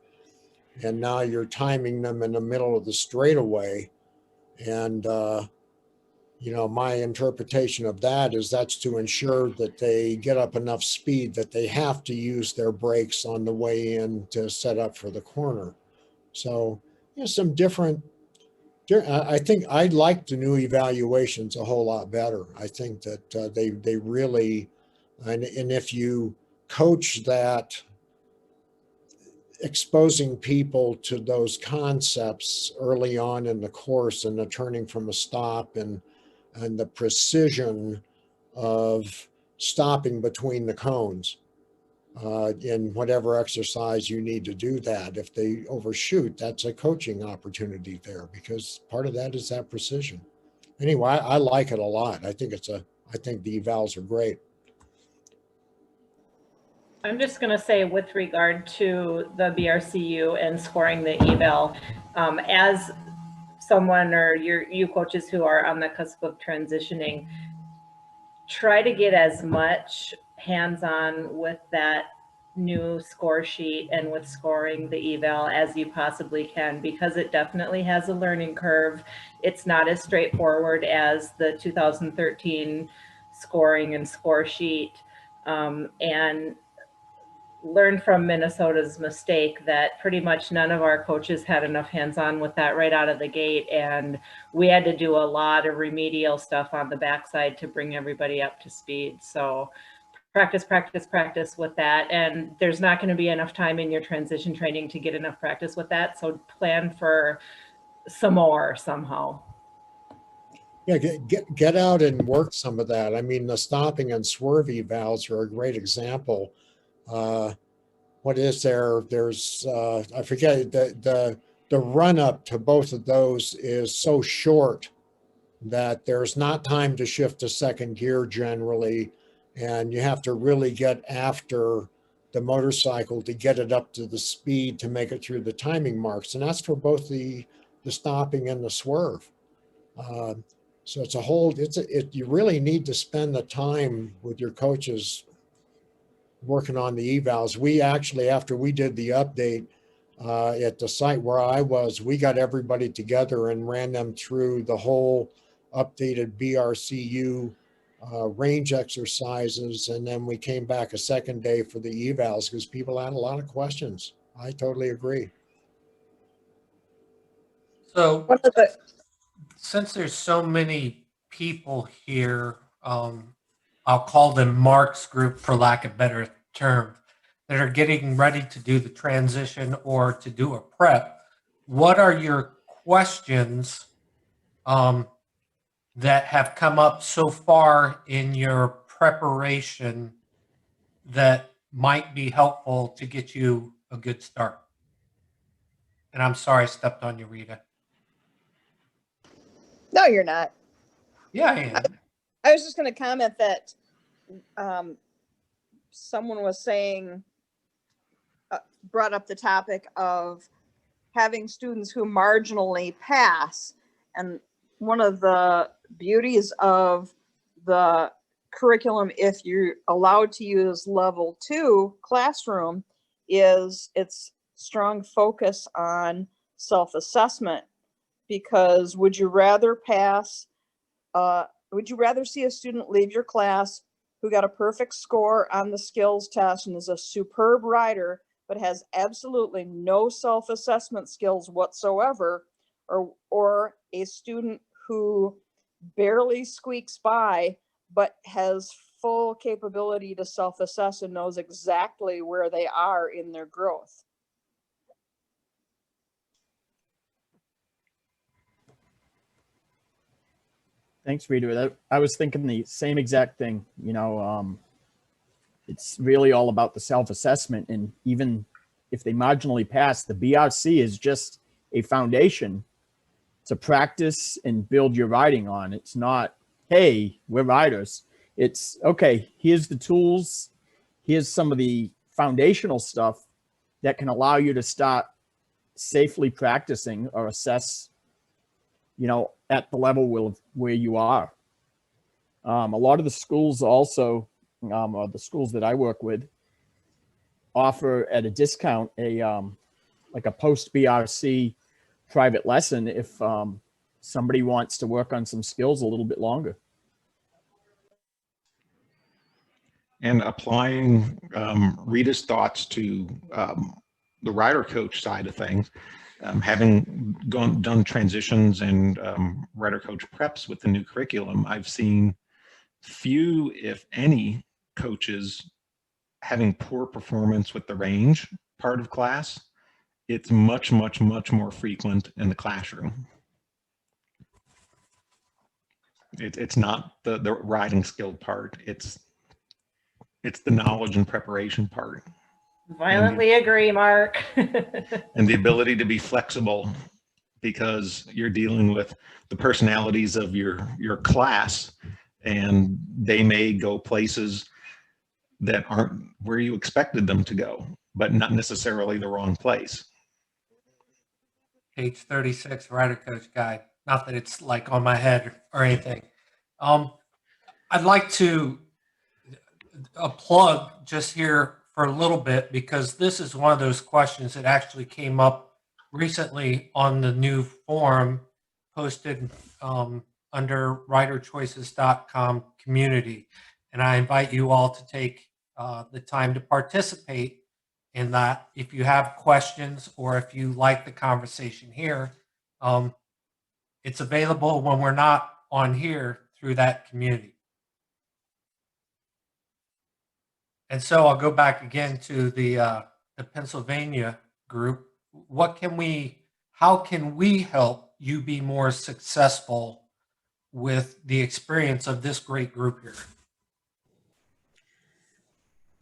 And now you're timing them in the middle of the straightaway. And, you know, my interpretation of that is that's to ensure that they get up enough speed that they have to use their brakes on the way in to set up for the corner. So, you know, some different, I think I like the new evaluations a whole lot better. I think that they really, and if you coach that, exposing people to those concepts early on in the course and the turning from a stop and the precision of stopping between the cones in whatever exercise you need to do that. If they overshoot, that's a coaching opportunity there because part of that is that precision. Anyway, I like it a lot. I think the evals are great. I'm just going to say with regard to the BRCU and scoring the eval, as someone or you coaches who are on the cusp of transitioning, try to get as much hands-on with that new score sheet and with scoring the eval as you possibly can, because it definitely has a learning curve. It's not as straightforward as the 2013 scoring and score sheet. And learn from Minnesota's mistake that pretty much none of our coaches had enough hands-on with that right out of the gate. And we had to do a lot of remedial stuff on the backside to bring everybody up to speed. So practice, practice, practice with that. And there's not going to be enough time in your transition training to get enough practice with that. So plan for some more somehow. Yeah, get out and work some of that. I mean, the stopping and swerve evals are a great example. What is there? There's I forget the run up to both of those is so short that there's not time to shift to second gear generally, and you have to really get after the motorcycle to get it up to the speed to make it through the timing marks, and that's for both the stopping and the swerve. So it's a whole. You really need to spend the time with your coaches working on the evals. We actually, after we did the update at the site where I was, we got everybody together and ran them through the whole updated BRCu range exercises. And then we came back a second day for the evals because people had a lot of questions. I totally agree. So since there's so many people here, I'll call them Mark's group for lack of a better term, that are getting ready to do the transition or to do a prep, what are your questions that have come up so far in your preparation that might be helpful to get you a good start? And I'm sorry I stepped on you, Rita. No, you're not. Yeah, I am. I was just going to comment that someone was saying, brought up the topic of having students who marginally pass. And one of the beauties of the curriculum, if you're allowed to use level 2 classroom, is its strong focus on self-assessment. Because would you rather see a student leave your class who got a perfect score on the skills test and is a superb rider, but has absolutely no self-assessment skills whatsoever, or a student who barely squeaks by, but has full capability to self-assess and knows exactly where they are in their growth? Thanks, Rita. I was thinking the same exact thing. You know, it's really all about the self-assessment, and even if they marginally pass, the BRC is just a foundation to practice and build your riding on. It's not, hey, we're riders. It's, okay, here's the tools. Here's some of the foundational stuff that can allow you to start safely practicing or assess you know, at the level where you are. A lot of the schools also, or the schools that I work with, offer at a discount like a post BRC private lesson if somebody wants to work on some skills a little bit longer. And applying Rita's thoughts to the RiderCoach side of things, having done transitions and RiderCoach preps with the new curriculum, I've seen few, if any, coaches having poor performance with the range part of class. It's much, much, much more frequent in the classroom. It's not the riding skill part. It's the knowledge and preparation part. Violently agree, Mark. And the ability to be flexible, because you're dealing with the personalities of your class, and they may go places that aren't where you expected them to go, but not necessarily the wrong place. Page 36, RiderCoach guide. Not that it's like on my head or anything. I'd like to plug just here for a little bit, because this is one of those questions that actually came up recently on the new forum posted under RiderChoices.com community. And I invite you all to take the time to participate in that. If you have questions or if you like the conversation here, it's available when we're not on here through that community. And so I'll go back again to the Pennsylvania group. How can we help you be more successful with the experience of this great group here?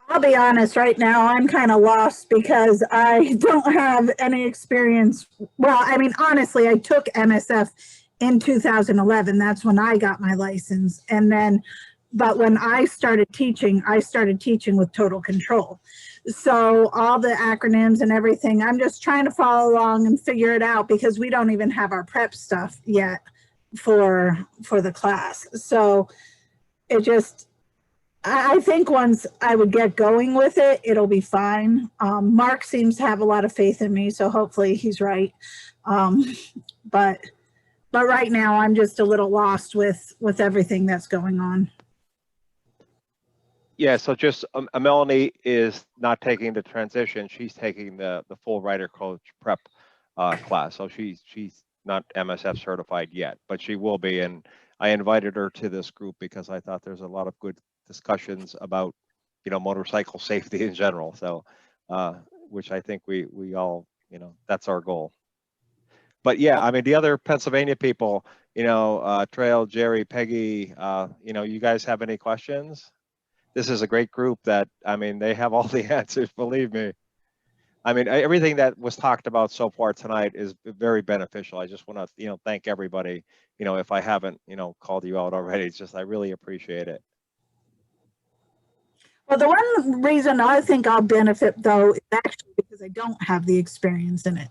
I'll be honest, right now I'm kind of lost because I don't have any experience. Well, I mean, honestly, I took MSF in 2011. That's when I got my license. And then, but when I started teaching with total control. So all the acronyms and everything, I'm just trying to follow along and figure it out, because we don't even have our prep stuff yet for the class. So it just, I think once I would get going with it, it'll be fine. Mark seems to have a lot of faith in me, so hopefully he's right. But right now I'm just a little lost with everything that's going on. Yeah, so just Melanie is not taking the transition. She's taking the full RiderCoach prep class. So she's not MSF certified yet, but she will be. And I invited her to this group because I thought there's a lot of good discussions about, you know, motorcycle safety in general. So, which I think we all, you know, that's our goal. But yeah, I mean, the other Pennsylvania people, you know, Trail, Jerry, Peggy, you know, you guys have any questions? This is a great group that, I mean, they have all the answers, believe me. I mean, everything that was talked about so far tonight is very beneficial. I just want to, you know, thank everybody. You know, if I haven't, you know, called you out already, it's just, I really appreciate it. Well, the one reason I think I'll benefit, though, is actually because I don't have the experience in it.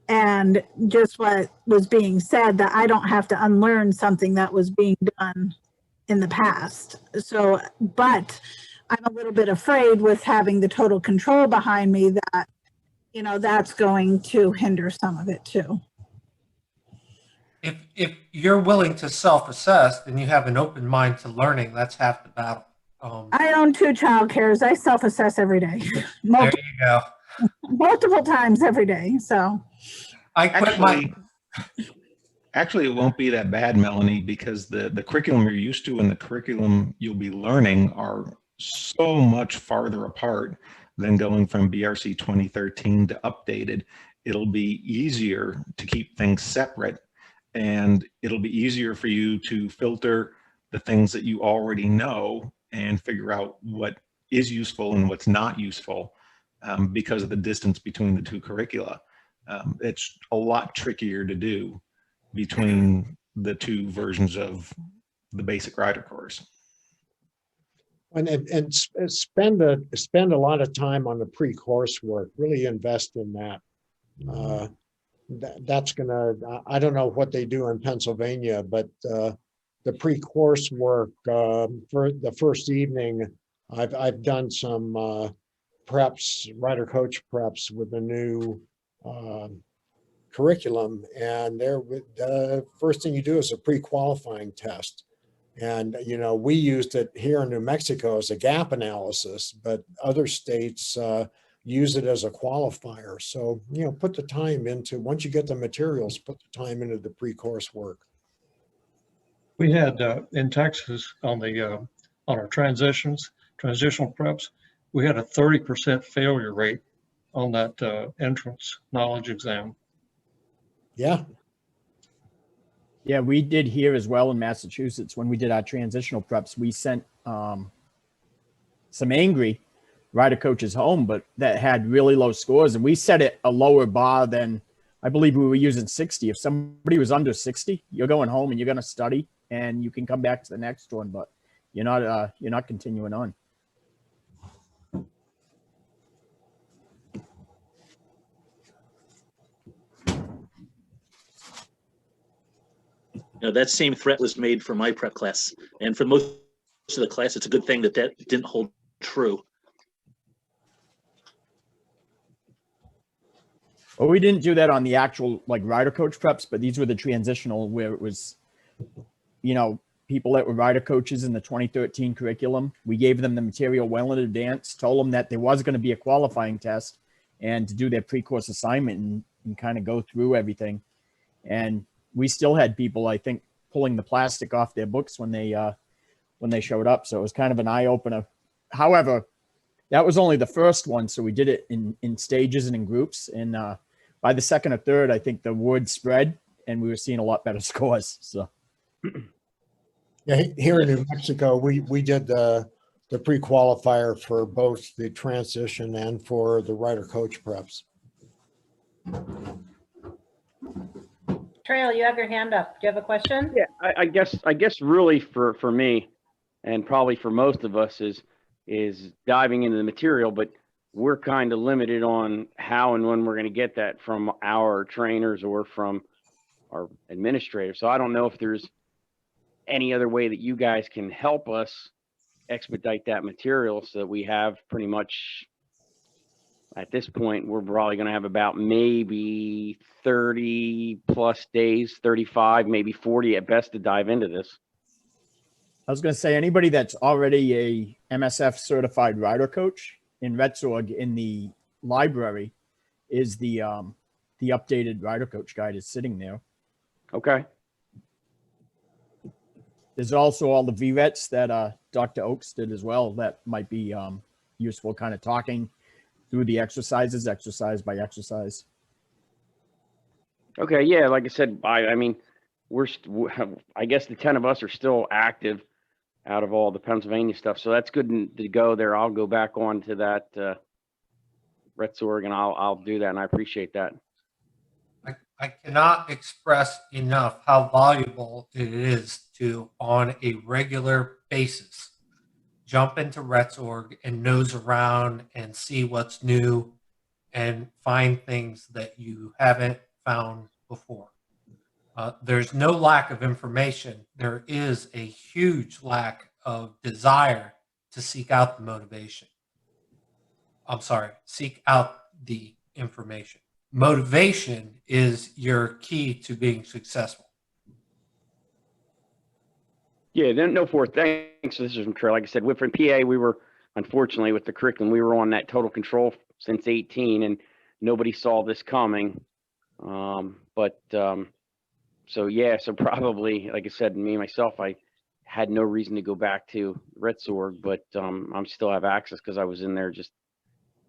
And just what was being said, that I don't have to unlearn something that was being done in the past. So, but I'm a little bit afraid with having the total control behind me that, you know, that's going to hinder some of it too. If you're willing to self-assess and you have an open mind to learning, that's half the battle. I own 2 child cares. I self-assess every day. There you go. Multiple times every day. So I quit Actually, it won't be that bad, Melanie, because the curriculum you're used to and the curriculum you'll be learning are so much farther apart than going from BRC 2013 to updated. It'll be easier to keep things separate, and it'll be easier for you to filter the things that you already know and figure out what is useful and what's not useful because of the distance between the 2 curricula. It's a lot trickier to do between the 2 versions of the basic rider course. And spend a lot of time on the pre-course work. Really invest in that. that's gonna, I don't know what they do in Pennsylvania, but the pre-course work for the first evening, I've done some preps, RiderCoach preps with the new curriculum, and there the first thing you do is a pre-qualifying test. And we used it here in New Mexico as a gap analysis, but other states use it as a qualifier. So put the time into, once you get the materials, put the time into the pre-course work. We had in Texas on our transitional preps, we had a 30% failure rate on that entrance knowledge exam. Yeah. Yeah, we did here as well in Massachusetts. When we did our transitional preps, we sent some angry rider coaches home, but that had really low scores. And we set it a lower bar than, I believe we were using 60. If somebody was under 60, you're going home and you're going to study and you can come back to the next one, but you're not continuing on. That same threat was made for my prep class, and for most of the class, it's a good thing that didn't hold true. Well, we didn't do that on the actual RiderCoach preps, but these were the transitional where it was, people that were rider coaches in the 2013 curriculum. We gave them the material well in advance, told them that there was going to be a qualifying test and to do their pre-course assignment and kind of go through everything. And we still had people, I think, pulling the plastic off their books when they showed up. So it was kind of an eye opener. However, that was only the first one. So we did it in stages and in groups. And by the second or third, I think the word spread and we were seeing a lot better scores. So yeah, here in New Mexico, we did the pre-qualifier for both the transition and for the RiderCoach preps. Trail, you have your hand up. Do you have a question? Yeah, I guess really for me and probably for most of us is diving into the material, but we're kind of limited on how and when we're going to get that from our trainers or from our administrators. So I don't know if there's any other way that you guys can help us expedite that material so that we have pretty much, at this point, we're probably going to have about maybe 30 plus days, 35, maybe 40 at best to dive into this. I was going to say, anybody that's already a MSF certified rider coach in RETSORG in the library is the updated rider coach guide is sitting there. Okay. There's also all the VRETs that Dr. Oakes did as well that might be useful, kind of talking through the exercises, exercise by exercise. Okay, yeah, like I said, I mean, I guess the 10 of us are still active out of all the Pennsylvania stuff, so that's good to go there. I'll go back on to that RETSORG and I'll do that, and I appreciate that. I cannot express enough how valuable it is to, on a regular basis, jump into RETSORG and nose around and see what's new and find things that you haven't found before. There's no lack of information. There is a huge lack of desire to seek out the motivation. I'm sorry, seek out the information. Motivation is your key to being successful. Yeah, no fourth. Thanks. This is from Trail. Like I said, with PA, we were, unfortunately, with the curriculum, we were on that total control since 18, and nobody saw this coming. So yeah, so probably, like I said, me myself, I had no reason to go back to RETSORG, but I'm still have access because I was in there just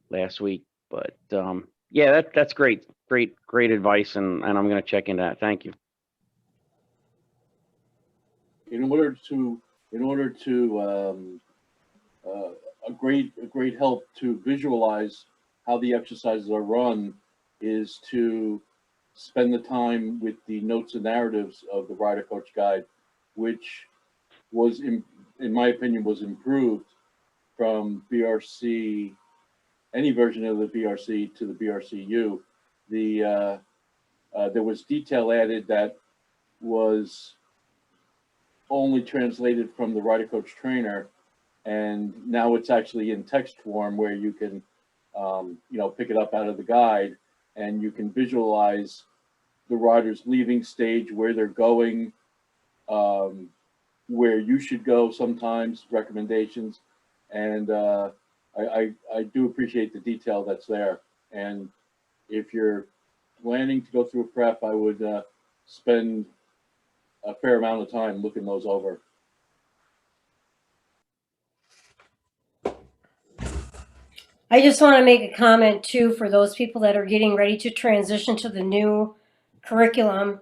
last week. But yeah, that's great advice, and I'm going to check into that. Thank you. In order to a great help to visualize how the exercises are run is to spend the time with the notes and narratives of the RiderCoach guide, which was, in my opinion, was improved from BRC, any version of the BRC to the BRCu. The there was detail added that was only translated from the RiderCoach trainer, and now it's actually in text form where you can, pick it up out of the guide, and you can visualize the riders leaving stage, where they're going, where you should go sometimes, recommendations. And I do appreciate the detail that's there. And if you're planning to go through a prep, I would spend a fair amount of time looking those over. I just want to make a comment too for those people that are getting ready to transition to the new curriculum.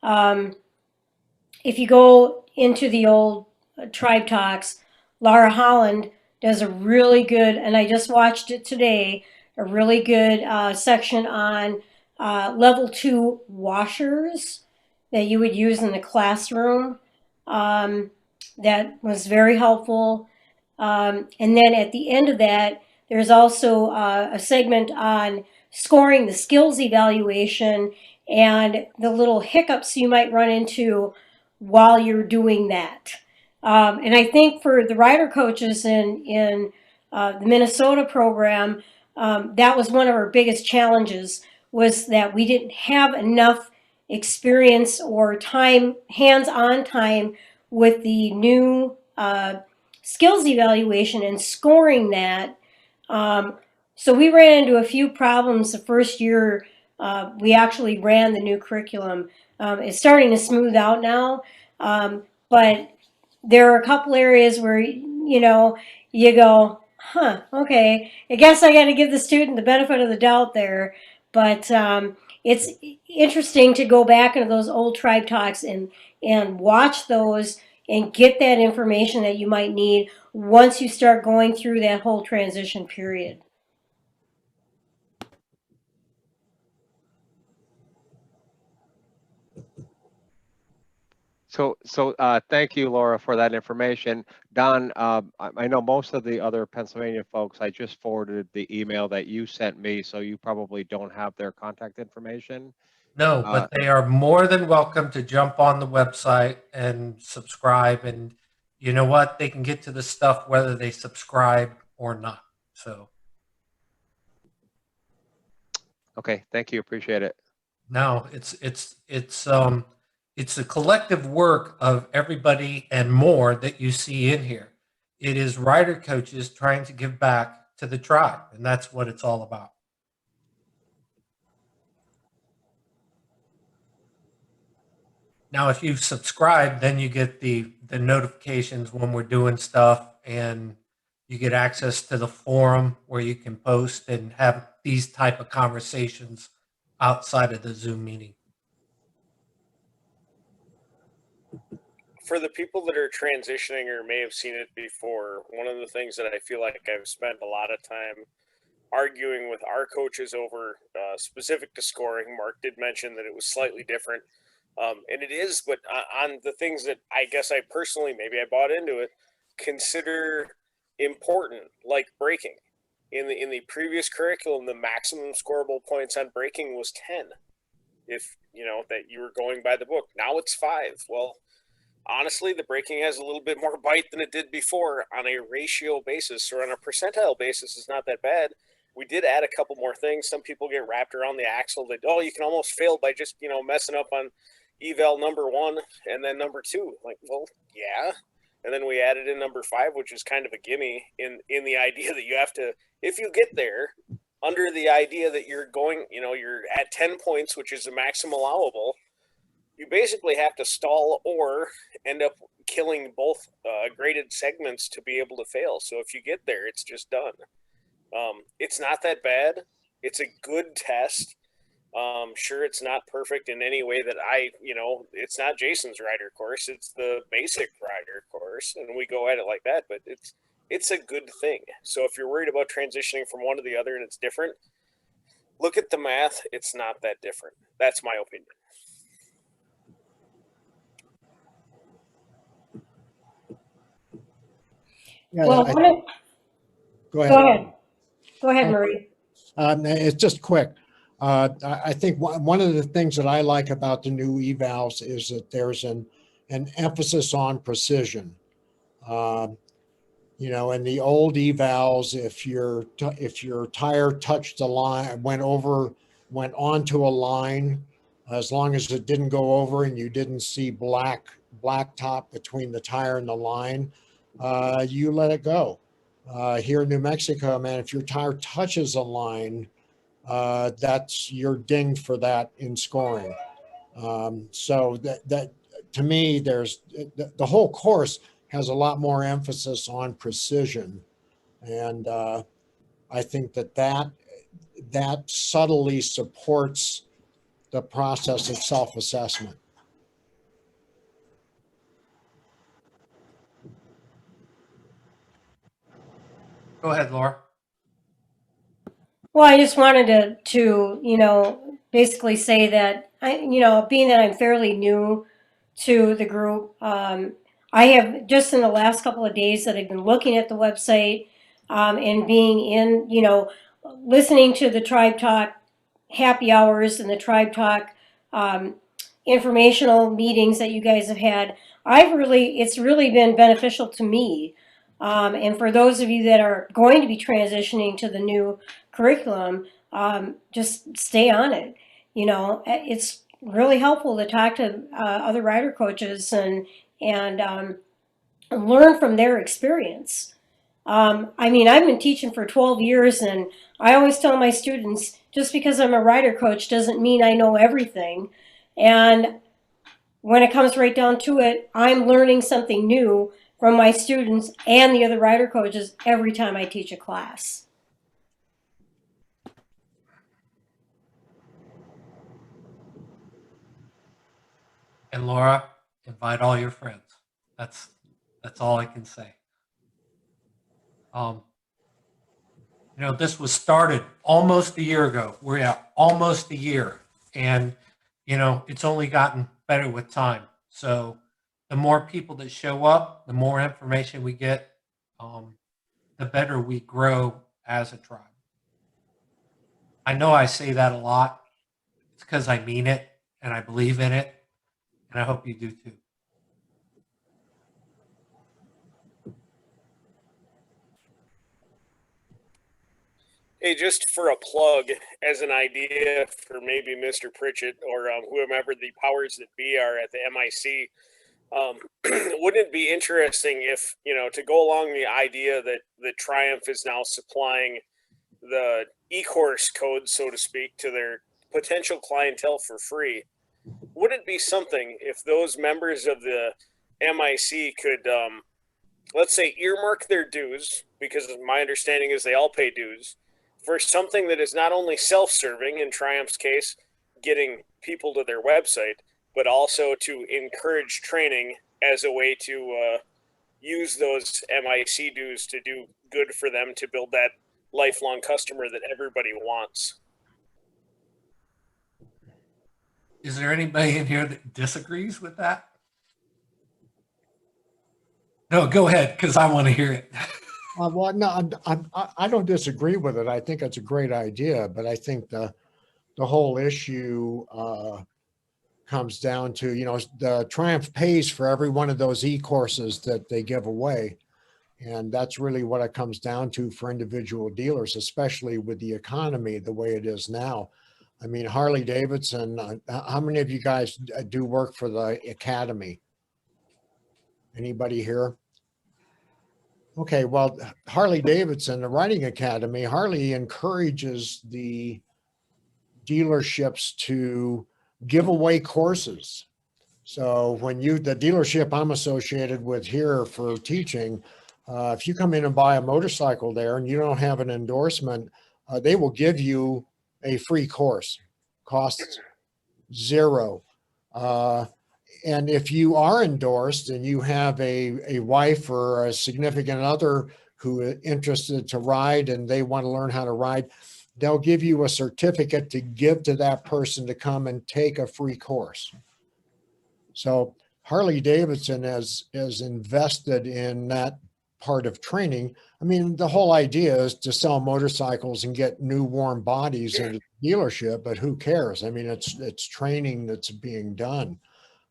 If you go into the old Tribe Talks, Laura Holland does a really good, and I just watched it today, a really good section on level 2 washers that you would use in the classroom. That was very helpful. And then at the end of that, there's also a segment on scoring the skills evaluation and the little hiccups you might run into while you're doing that. And I think for the rider coaches in the Minnesota program, that was one of our biggest challenges, was that we didn't have enough experience or time, hands-on time with the new skills evaluation and scoring that. So we ran into a few problems the first year we actually ran the new curriculum. It's starting to smooth out now, but there are a couple areas where, you go, huh, okay, I guess I got to give the student the benefit of the doubt there. But it's interesting to go back into those old Tribe Talks and watch those and get that information that you might need once you start going through that whole transition period. So thank you, Laura, for that information. Don, I know most of the other Pennsylvania folks, I just forwarded the email that you sent me, so you probably don't have their contact information. No, but they are more than welcome to jump on the website and subscribe. And you know what? They can get to the stuff whether they subscribe or not. So. Okay, thank you. Appreciate it. No, it's a collective work of everybody and more that you see in here. It is rider coaches trying to give back to the tribe, and that's what it's all about. Now, if you subscribe, then you get the notifications when we're doing stuff, and you get access to the forum where you can post and have these type of conversations outside of the Zoom meeting. For the people that are transitioning or may have seen it before, one of the things that I feel like I've spent a lot of time arguing with our coaches over specific to scoring. Mark did mention that it was slightly different. And it is, but on the things that I guess I personally, maybe I bought into it, consider important, like braking. In the previous curriculum, the maximum scoreable points on braking was 10. If, that you were going by the book. Now it's 5. Well, honestly, the braking has a little bit more bite than it did before. On a ratio basis or on a percentile basis, it's not that bad. We did add a couple more things. Some people get wrapped around the axle that, you can almost fail by just, messing up on eval number 1 and then number 2. Like, well, yeah. And then we added in number 5, which is kind of a gimme in the idea that you have to, if you get there, under the idea that you're going, you're at 10 points, which is the maximum allowable, you basically have to stall or end up killing both graded segments to be able to fail. So if you get there, it's just done. It's not that bad. It's a good test. Sure, it's not perfect in any way that it's not Jason's rider course. It's the basic rider course, and we go at it like that, but it's a good thing. So if you're worried about transitioning from one to the other and it's different, look at the math. It's not that different. That's my opinion. Yeah, Well, go ahead. Go ahead, Marie. It's just quick. I think one of the things that I like about the new evals is that there's an emphasis on precision. You know, in the old evals, if your tire touched the line, went onto a line, as long as it didn't go over and you didn't see black top between the tire and the line, you let it go. Here in New Mexico, man, if your tire touches a line, you're dinged for that in scoring. So that to me, there's the whole course has a lot more emphasis on precision, and I think that subtly supports the process of self-assessment. Go ahead, Laura. Well, I just wanted to you know, basically say that being that I'm fairly new to the group, I have just in the last couple of days that I've been looking at the website, and being in, listening to the Tribe Talk happy hours and the Tribe Talk informational meetings that you guys have had. It's really been beneficial to me. And for those of you that are going to be transitioning to the new curriculum, just stay on it. It's really helpful to talk to other rider coaches and learn from their experience. I mean, I've been teaching for 12 years, and I always tell my students, just because I'm a rider coach doesn't mean I know everything. And when it comes right down to it, I'm learning something new from my students and the other rider coaches every time I teach a class. And Laura, invite all your friends. That's all I can say. This was started almost a year ago. We're at almost a year, and it's only gotten better with time. So the more people that show up, the more information we get, the better we grow as a tribe. I know I say that a lot. It's because I mean it and I believe in it, and I hope you do too. Hey, just for a plug, as an idea for maybe Mr. Pritchett or whomever the powers that be are at the MIC, wouldn't it be interesting if, to go along the idea that the Triumph is now supplying the e-course code, so to speak, to their potential clientele for free? Would it be something if those members of the MIC could, let's say, earmark their dues, because my understanding is they all pay dues, for something that is not only self-serving, in Triumph's case, getting people to their website, but also to encourage training as a way to use those MIC dues to do good for them, to build that lifelong customer that everybody wants. Is there anybody in here that disagrees with that? No, go ahead, because I want to hear it. Well, no, I don't disagree with it. I think it's a great idea, but I think the whole issue comes down to, the Triumph pays for every one of those e-courses that they give away. And that's really what it comes down to for individual dealers, especially with the economy the way it is now. I mean, Harley Davidson, how many of you guys do work for the Academy? Anybody here? Okay, well, Harley Davidson, the Riding Academy, Harley encourages the dealerships to give away courses. So when the dealership I'm associated with here for teaching, if you come in and buy a motorcycle there and you don't have an endorsement, they will give you a free course, costs zero. And if you are endorsed and you have a wife or a significant other who is interested to ride and they want to learn how to ride, they'll give you a certificate to give to that person to come and take a free course. So Harley Davidson has invested in that part of training. I mean, the whole idea is to sell motorcycles and get new warm bodies into the dealership, but who cares? I mean, it's training that's being done.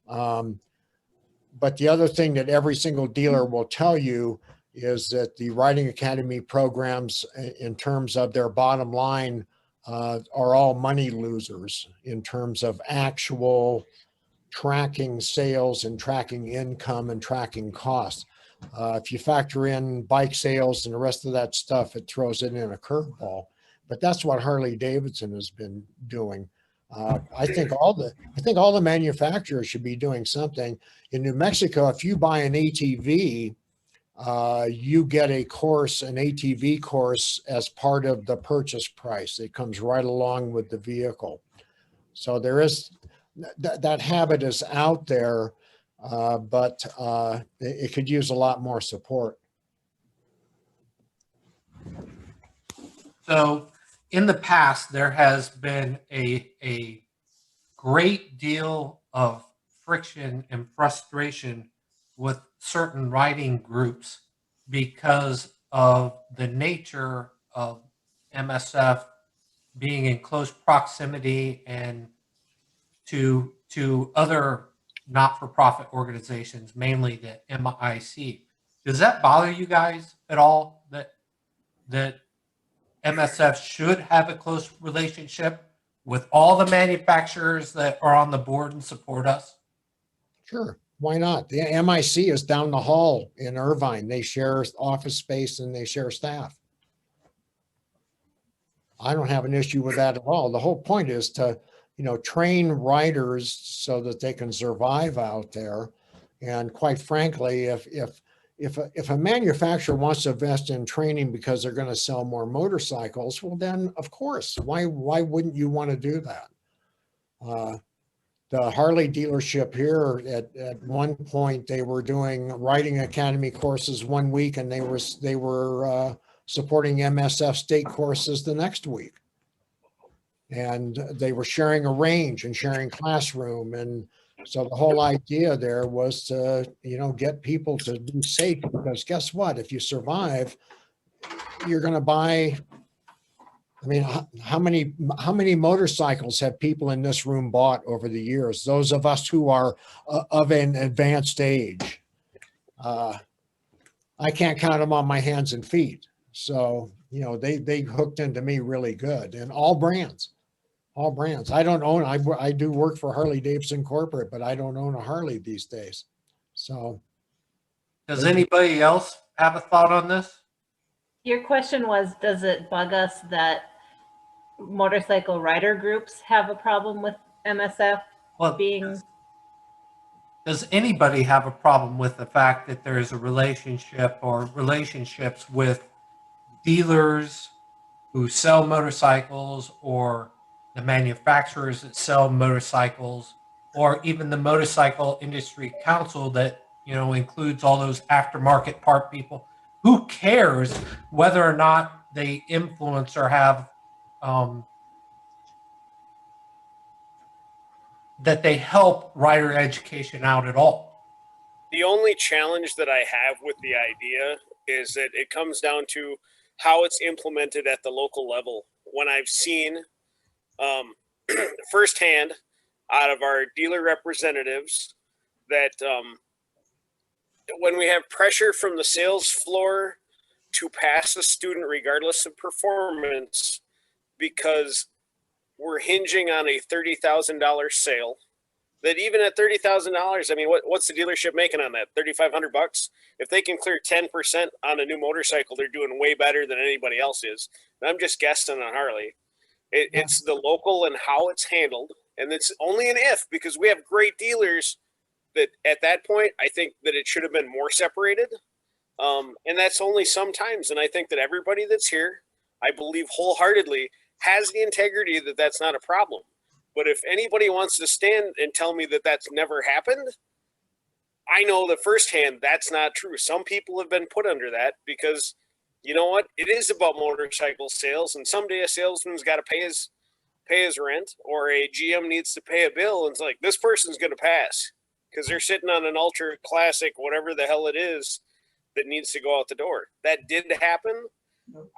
But the other thing that every single dealer will tell you is that the Riding Academy programs, in terms of their bottom line, are all money losers in terms of actual tracking sales and tracking income and tracking costs. If you factor in bike sales and the rest of that stuff, it throws it in a curveball. But that's what Harley Davidson has been doing. I think all the manufacturers should be doing something. In New Mexico, if you buy an ATV, you get a course, an ATV course, as part of the purchase price. It comes right along with the vehicle. So there is that habit is out there, but it could use a lot more support. So in the past, there has been a great deal of friction and frustration with certain riding groups because of the nature of MSF being in close proximity and to other not-for-profit organizations, mainly the MIC. Does that bother you guys at all, that MSF should have a close relationship with all the manufacturers that are on the board and support us? Sure, why not? The MIC is down the hall in Irvine. They share office space and they share staff. I don't have an issue with that at all. The whole point is to, train riders so that they can survive out there. And quite frankly, if a manufacturer wants to invest in training because they're going to sell more motorcycles, well, then of course, why wouldn't you want to do that? The Harley dealership here, at one point, they were doing Riding Academy courses one week, and they were supporting MSF state courses the next week. And they were sharing a range and sharing classroom. And so the whole idea there was to, get people to be safe, because guess what? If you survive, you're going to buy. I mean, how many motorcycles have people in this room bought over the years? Those of us who are of an advanced age. I can't count them on my hands and feet. So, they hooked into me really good, and all brands. I don't own, I do work for Harley Davidson corporate, but I don't own a Harley these days. So. Does anybody else have a thought on this? Your question was, does it bug us that motorcycle rider groups have a problem with MSF being? Does anybody have a problem with the fact that there is a relationship or relationships with dealers who sell motorcycles, or the manufacturers that sell motorcycles, or even the motorcycle industry council that, includes all those aftermarket part people? Who cares whether or not they influence or have that they help rider education out at all? The only challenge that I have with the idea is that it comes down to how it's implemented at the local level. When I've seen firsthand out of our dealer representatives that when we have pressure from the sales floor to pass a student regardless of performance, because we're hinging on a $30,000 sale, that even at $30,000, I mean, what's the dealership making on that? $3,500? If they can clear 10% on a new motorcycle, they're doing way better than anybody else is. And I'm just guessing on Harley. It's the local and how it's handled. And it's only an if, because we have great dealers that at that point, I think that it should have been more separated. And that's only sometimes. And I think that everybody that's here, I believe wholeheartedly, has the integrity that that's not a problem. But if anybody wants to stand and tell me that that's never happened, I know that firsthand that's not true. Some people have been put under that because, you know what? It is about motorcycle sales, and someday a salesman's got to pay his rent, or a GM needs to pay a bill, and it's like, this person's going to pass because they're sitting on an ultra classic, whatever the hell it is, that needs to go out the door. That did happen.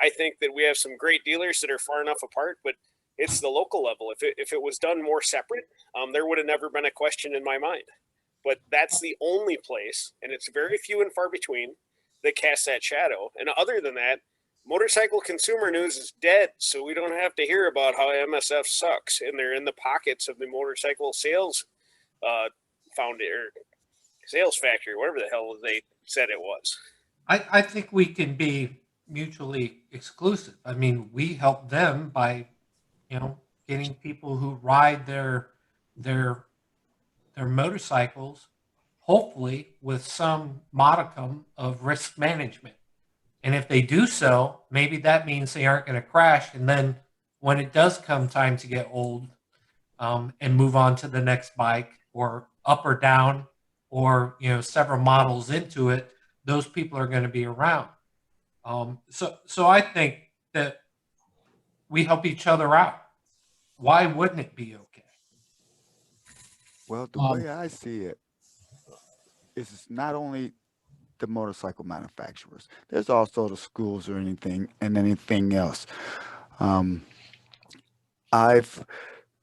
I think that we have some great dealers that are far enough apart, but It's the local level. If it was done more separate, there would have never been a question in my mind. But that's the only place, and it's very few and far between, that casts that shadow. And other than that, motorcycle consumer news is dead, so we don't have to hear about how MSF sucks, and they're in the pockets of the motorcycle sales sales factory, whatever the hell they said it was. I think we can be mutually exclusive. I mean, we help them by, getting people who ride their motorcycles, hopefully with some modicum of risk management. And if they do so, maybe that means they aren't going to crash. And then when it does come time to get old, and move on to the next bike, or up or down, or several models into it, those people are going to be around. So I think that we help each other out. Why wouldn't it be okay? Well, the way I see it is it's not only the motorcycle manufacturers, there's also the schools or anything else. I've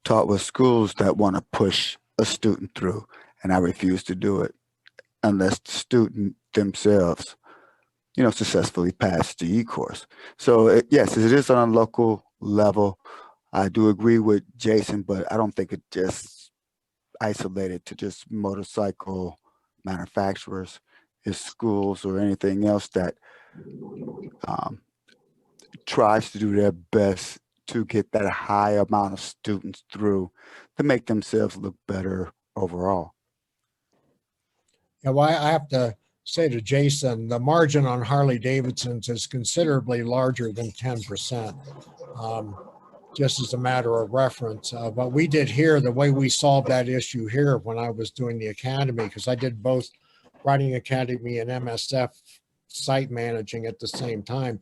taught with schools that want to push a student through, and I refuse to do it unless the student themselves, successfully pass the e-course. So yes, it is on a local level. I do agree with Jason, but I don't think it just isolated to just motorcycle manufacturers. It's schools or anything else that tries to do their best to get that high amount of students through to make themselves look better overall. Yeah, well, I have to say to Jason, the margin on Harley Davidson's is considerably larger than 10%, just as a matter of reference. But we did here, the way we solved that issue here when I was doing the academy, because I did both Riding Academy and MSF site managing at the same time,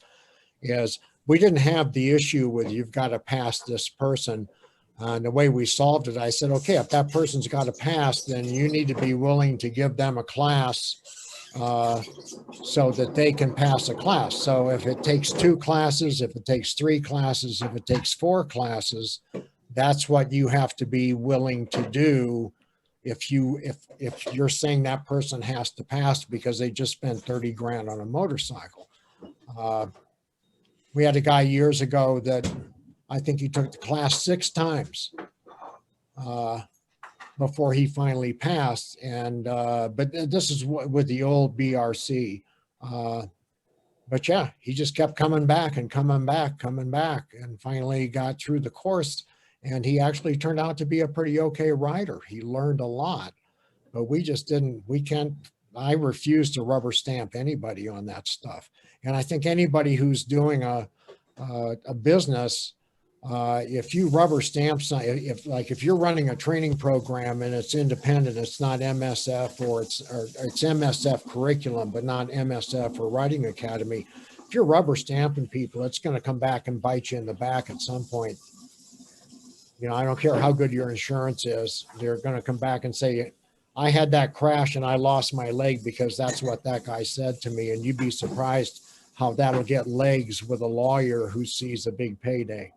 is we didn't have the issue with you've got to pass this person. And the way we solved it, I said, okay, if that person's got to pass, then you need to be willing to give them a class so that they can pass a class. So if it takes 2 classes, if it takes 3 classes, if it takes 4 classes, that's what you have to be willing to do. If you're saying that person has to pass because they just spent 30 grand on a motorcycle. We had a guy years ago that I think he took the class 6 times before he finally passed. And but this is with the old BRC. But yeah, he just kept coming back and coming back, and finally got through the course. And he actually turned out to be a pretty okay rider. He learned a lot, but I refuse to rubber stamp anybody on that stuff. And I think anybody who's doing a business, if you rubber stamp, if you're running a training program and it's independent, it's not MSF or it's MSF curriculum, but not MSF or Riding Academy. If you're rubber stamping people, it's going to come back and bite you in the back at some point. I don't care how good your insurance is. They're going to come back and say, I had that crash and I lost my leg because that's what that guy said to me. And you'd be surprised how that'll get legs with a lawyer who sees a big payday.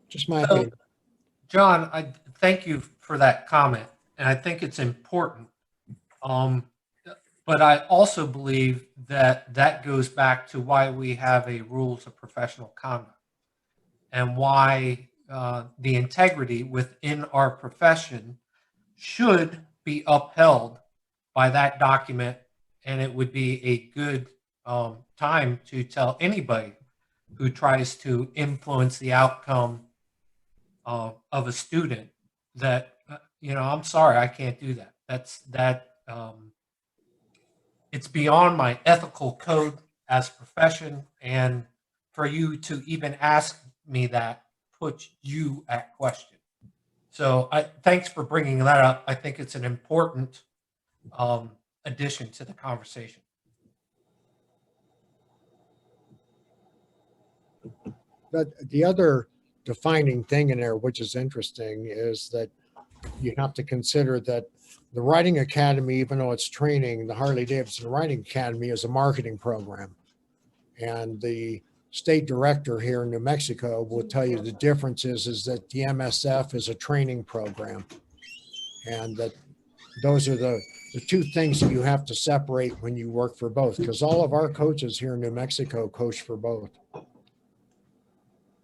Just my opinion. John, I thank you for that comment, and I think it's important. But I also believe that goes back to why we have a rules of professional conduct, and why the integrity within our profession should be upheld by that document. And it would be a good time to tell anybody who tries to influence the outcome of a student that, I'm sorry, I can't do that. It's beyond my ethical code as a profession. And for you to even ask me that puts you at question. So thanks for bringing that up. I think it's an important addition to the conversation. But the other defining thing in there, which is interesting, is that you have to consider that the Riding Academy, even though it's training, the Harley Davidson Riding Academy is a marketing program. And the state director here in New Mexico will tell you the difference is that the MSF is a training program, and that those are the two things that you have to separate when you work for both, because all of our coaches here in New Mexico coach for both.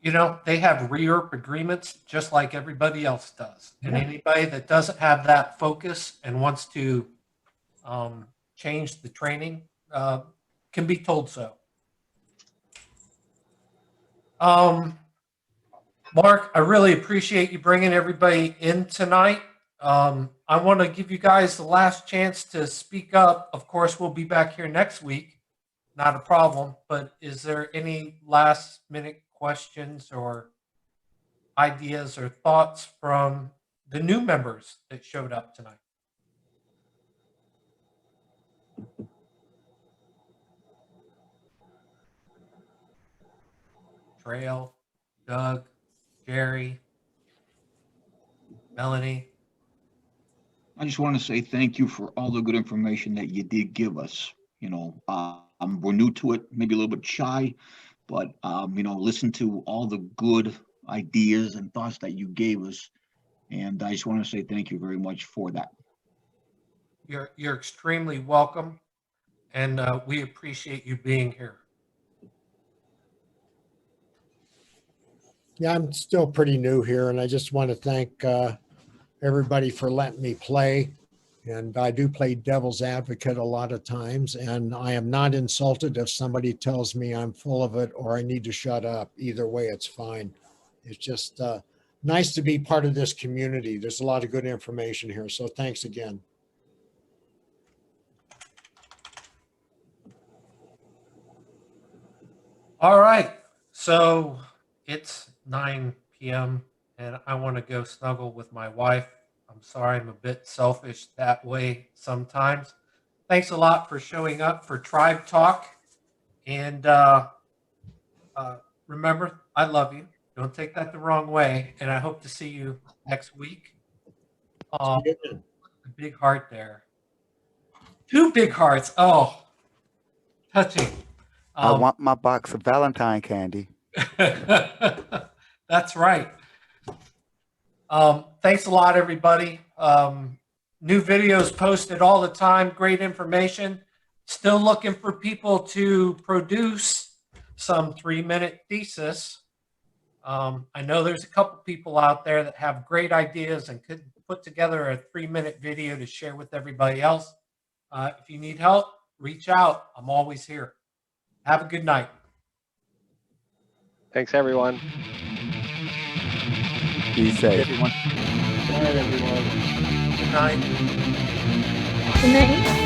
You know, they have re-ERP agreements just like everybody else does. And anybody that doesn't have that focus and wants to change the training can be told so. Mark, I really appreciate you bringing everybody in tonight. I want to give you guys the last chance to speak up. Of course, we'll be back here next week. Not a problem. But is there any last minute questions or ideas or thoughts from the new members that showed up tonight? Trail, Doug, Jerry, Melanie. I just want to say thank you for all the good information that you did give us. You know, we're new to it, maybe a little bit shy, but you know, listen to all the good ideas and thoughts that you gave us, and I just want to say thank you very much for that. You're extremely welcome, and we appreciate you being here. Yeah, I'm still pretty new here, and I just want to thank everybody for letting me play. And I do play devil's advocate a lot of times, and I am not insulted if somebody tells me I'm full of it or I need to shut up. Either way, it's fine. It's just nice to be part of this community. There's a lot of good information here, so thanks again. All right, so it's 9 p.m. and I want to go snuggle with my wife. I'm sorry, I'm a bit selfish that way sometimes. Thanks a lot for showing up for Tribe Talk. And remember, I love you. Don't take that the wrong way. And I hope to see you next week. A big heart there. 2 big hearts. Oh, touching. I want my box of Valentine candy. That's right. Thanks a lot, everybody. New videos posted all the time. Great information. Still looking for people to produce some 3-minute thesis. I know there's a couple people out there that have great ideas and could put together a 3-minute video to share with everybody else. If you need help, reach out. I'm always here. Have a good night. Thanks, everyone. Be safe. Good night, everyone. Good night. Good night.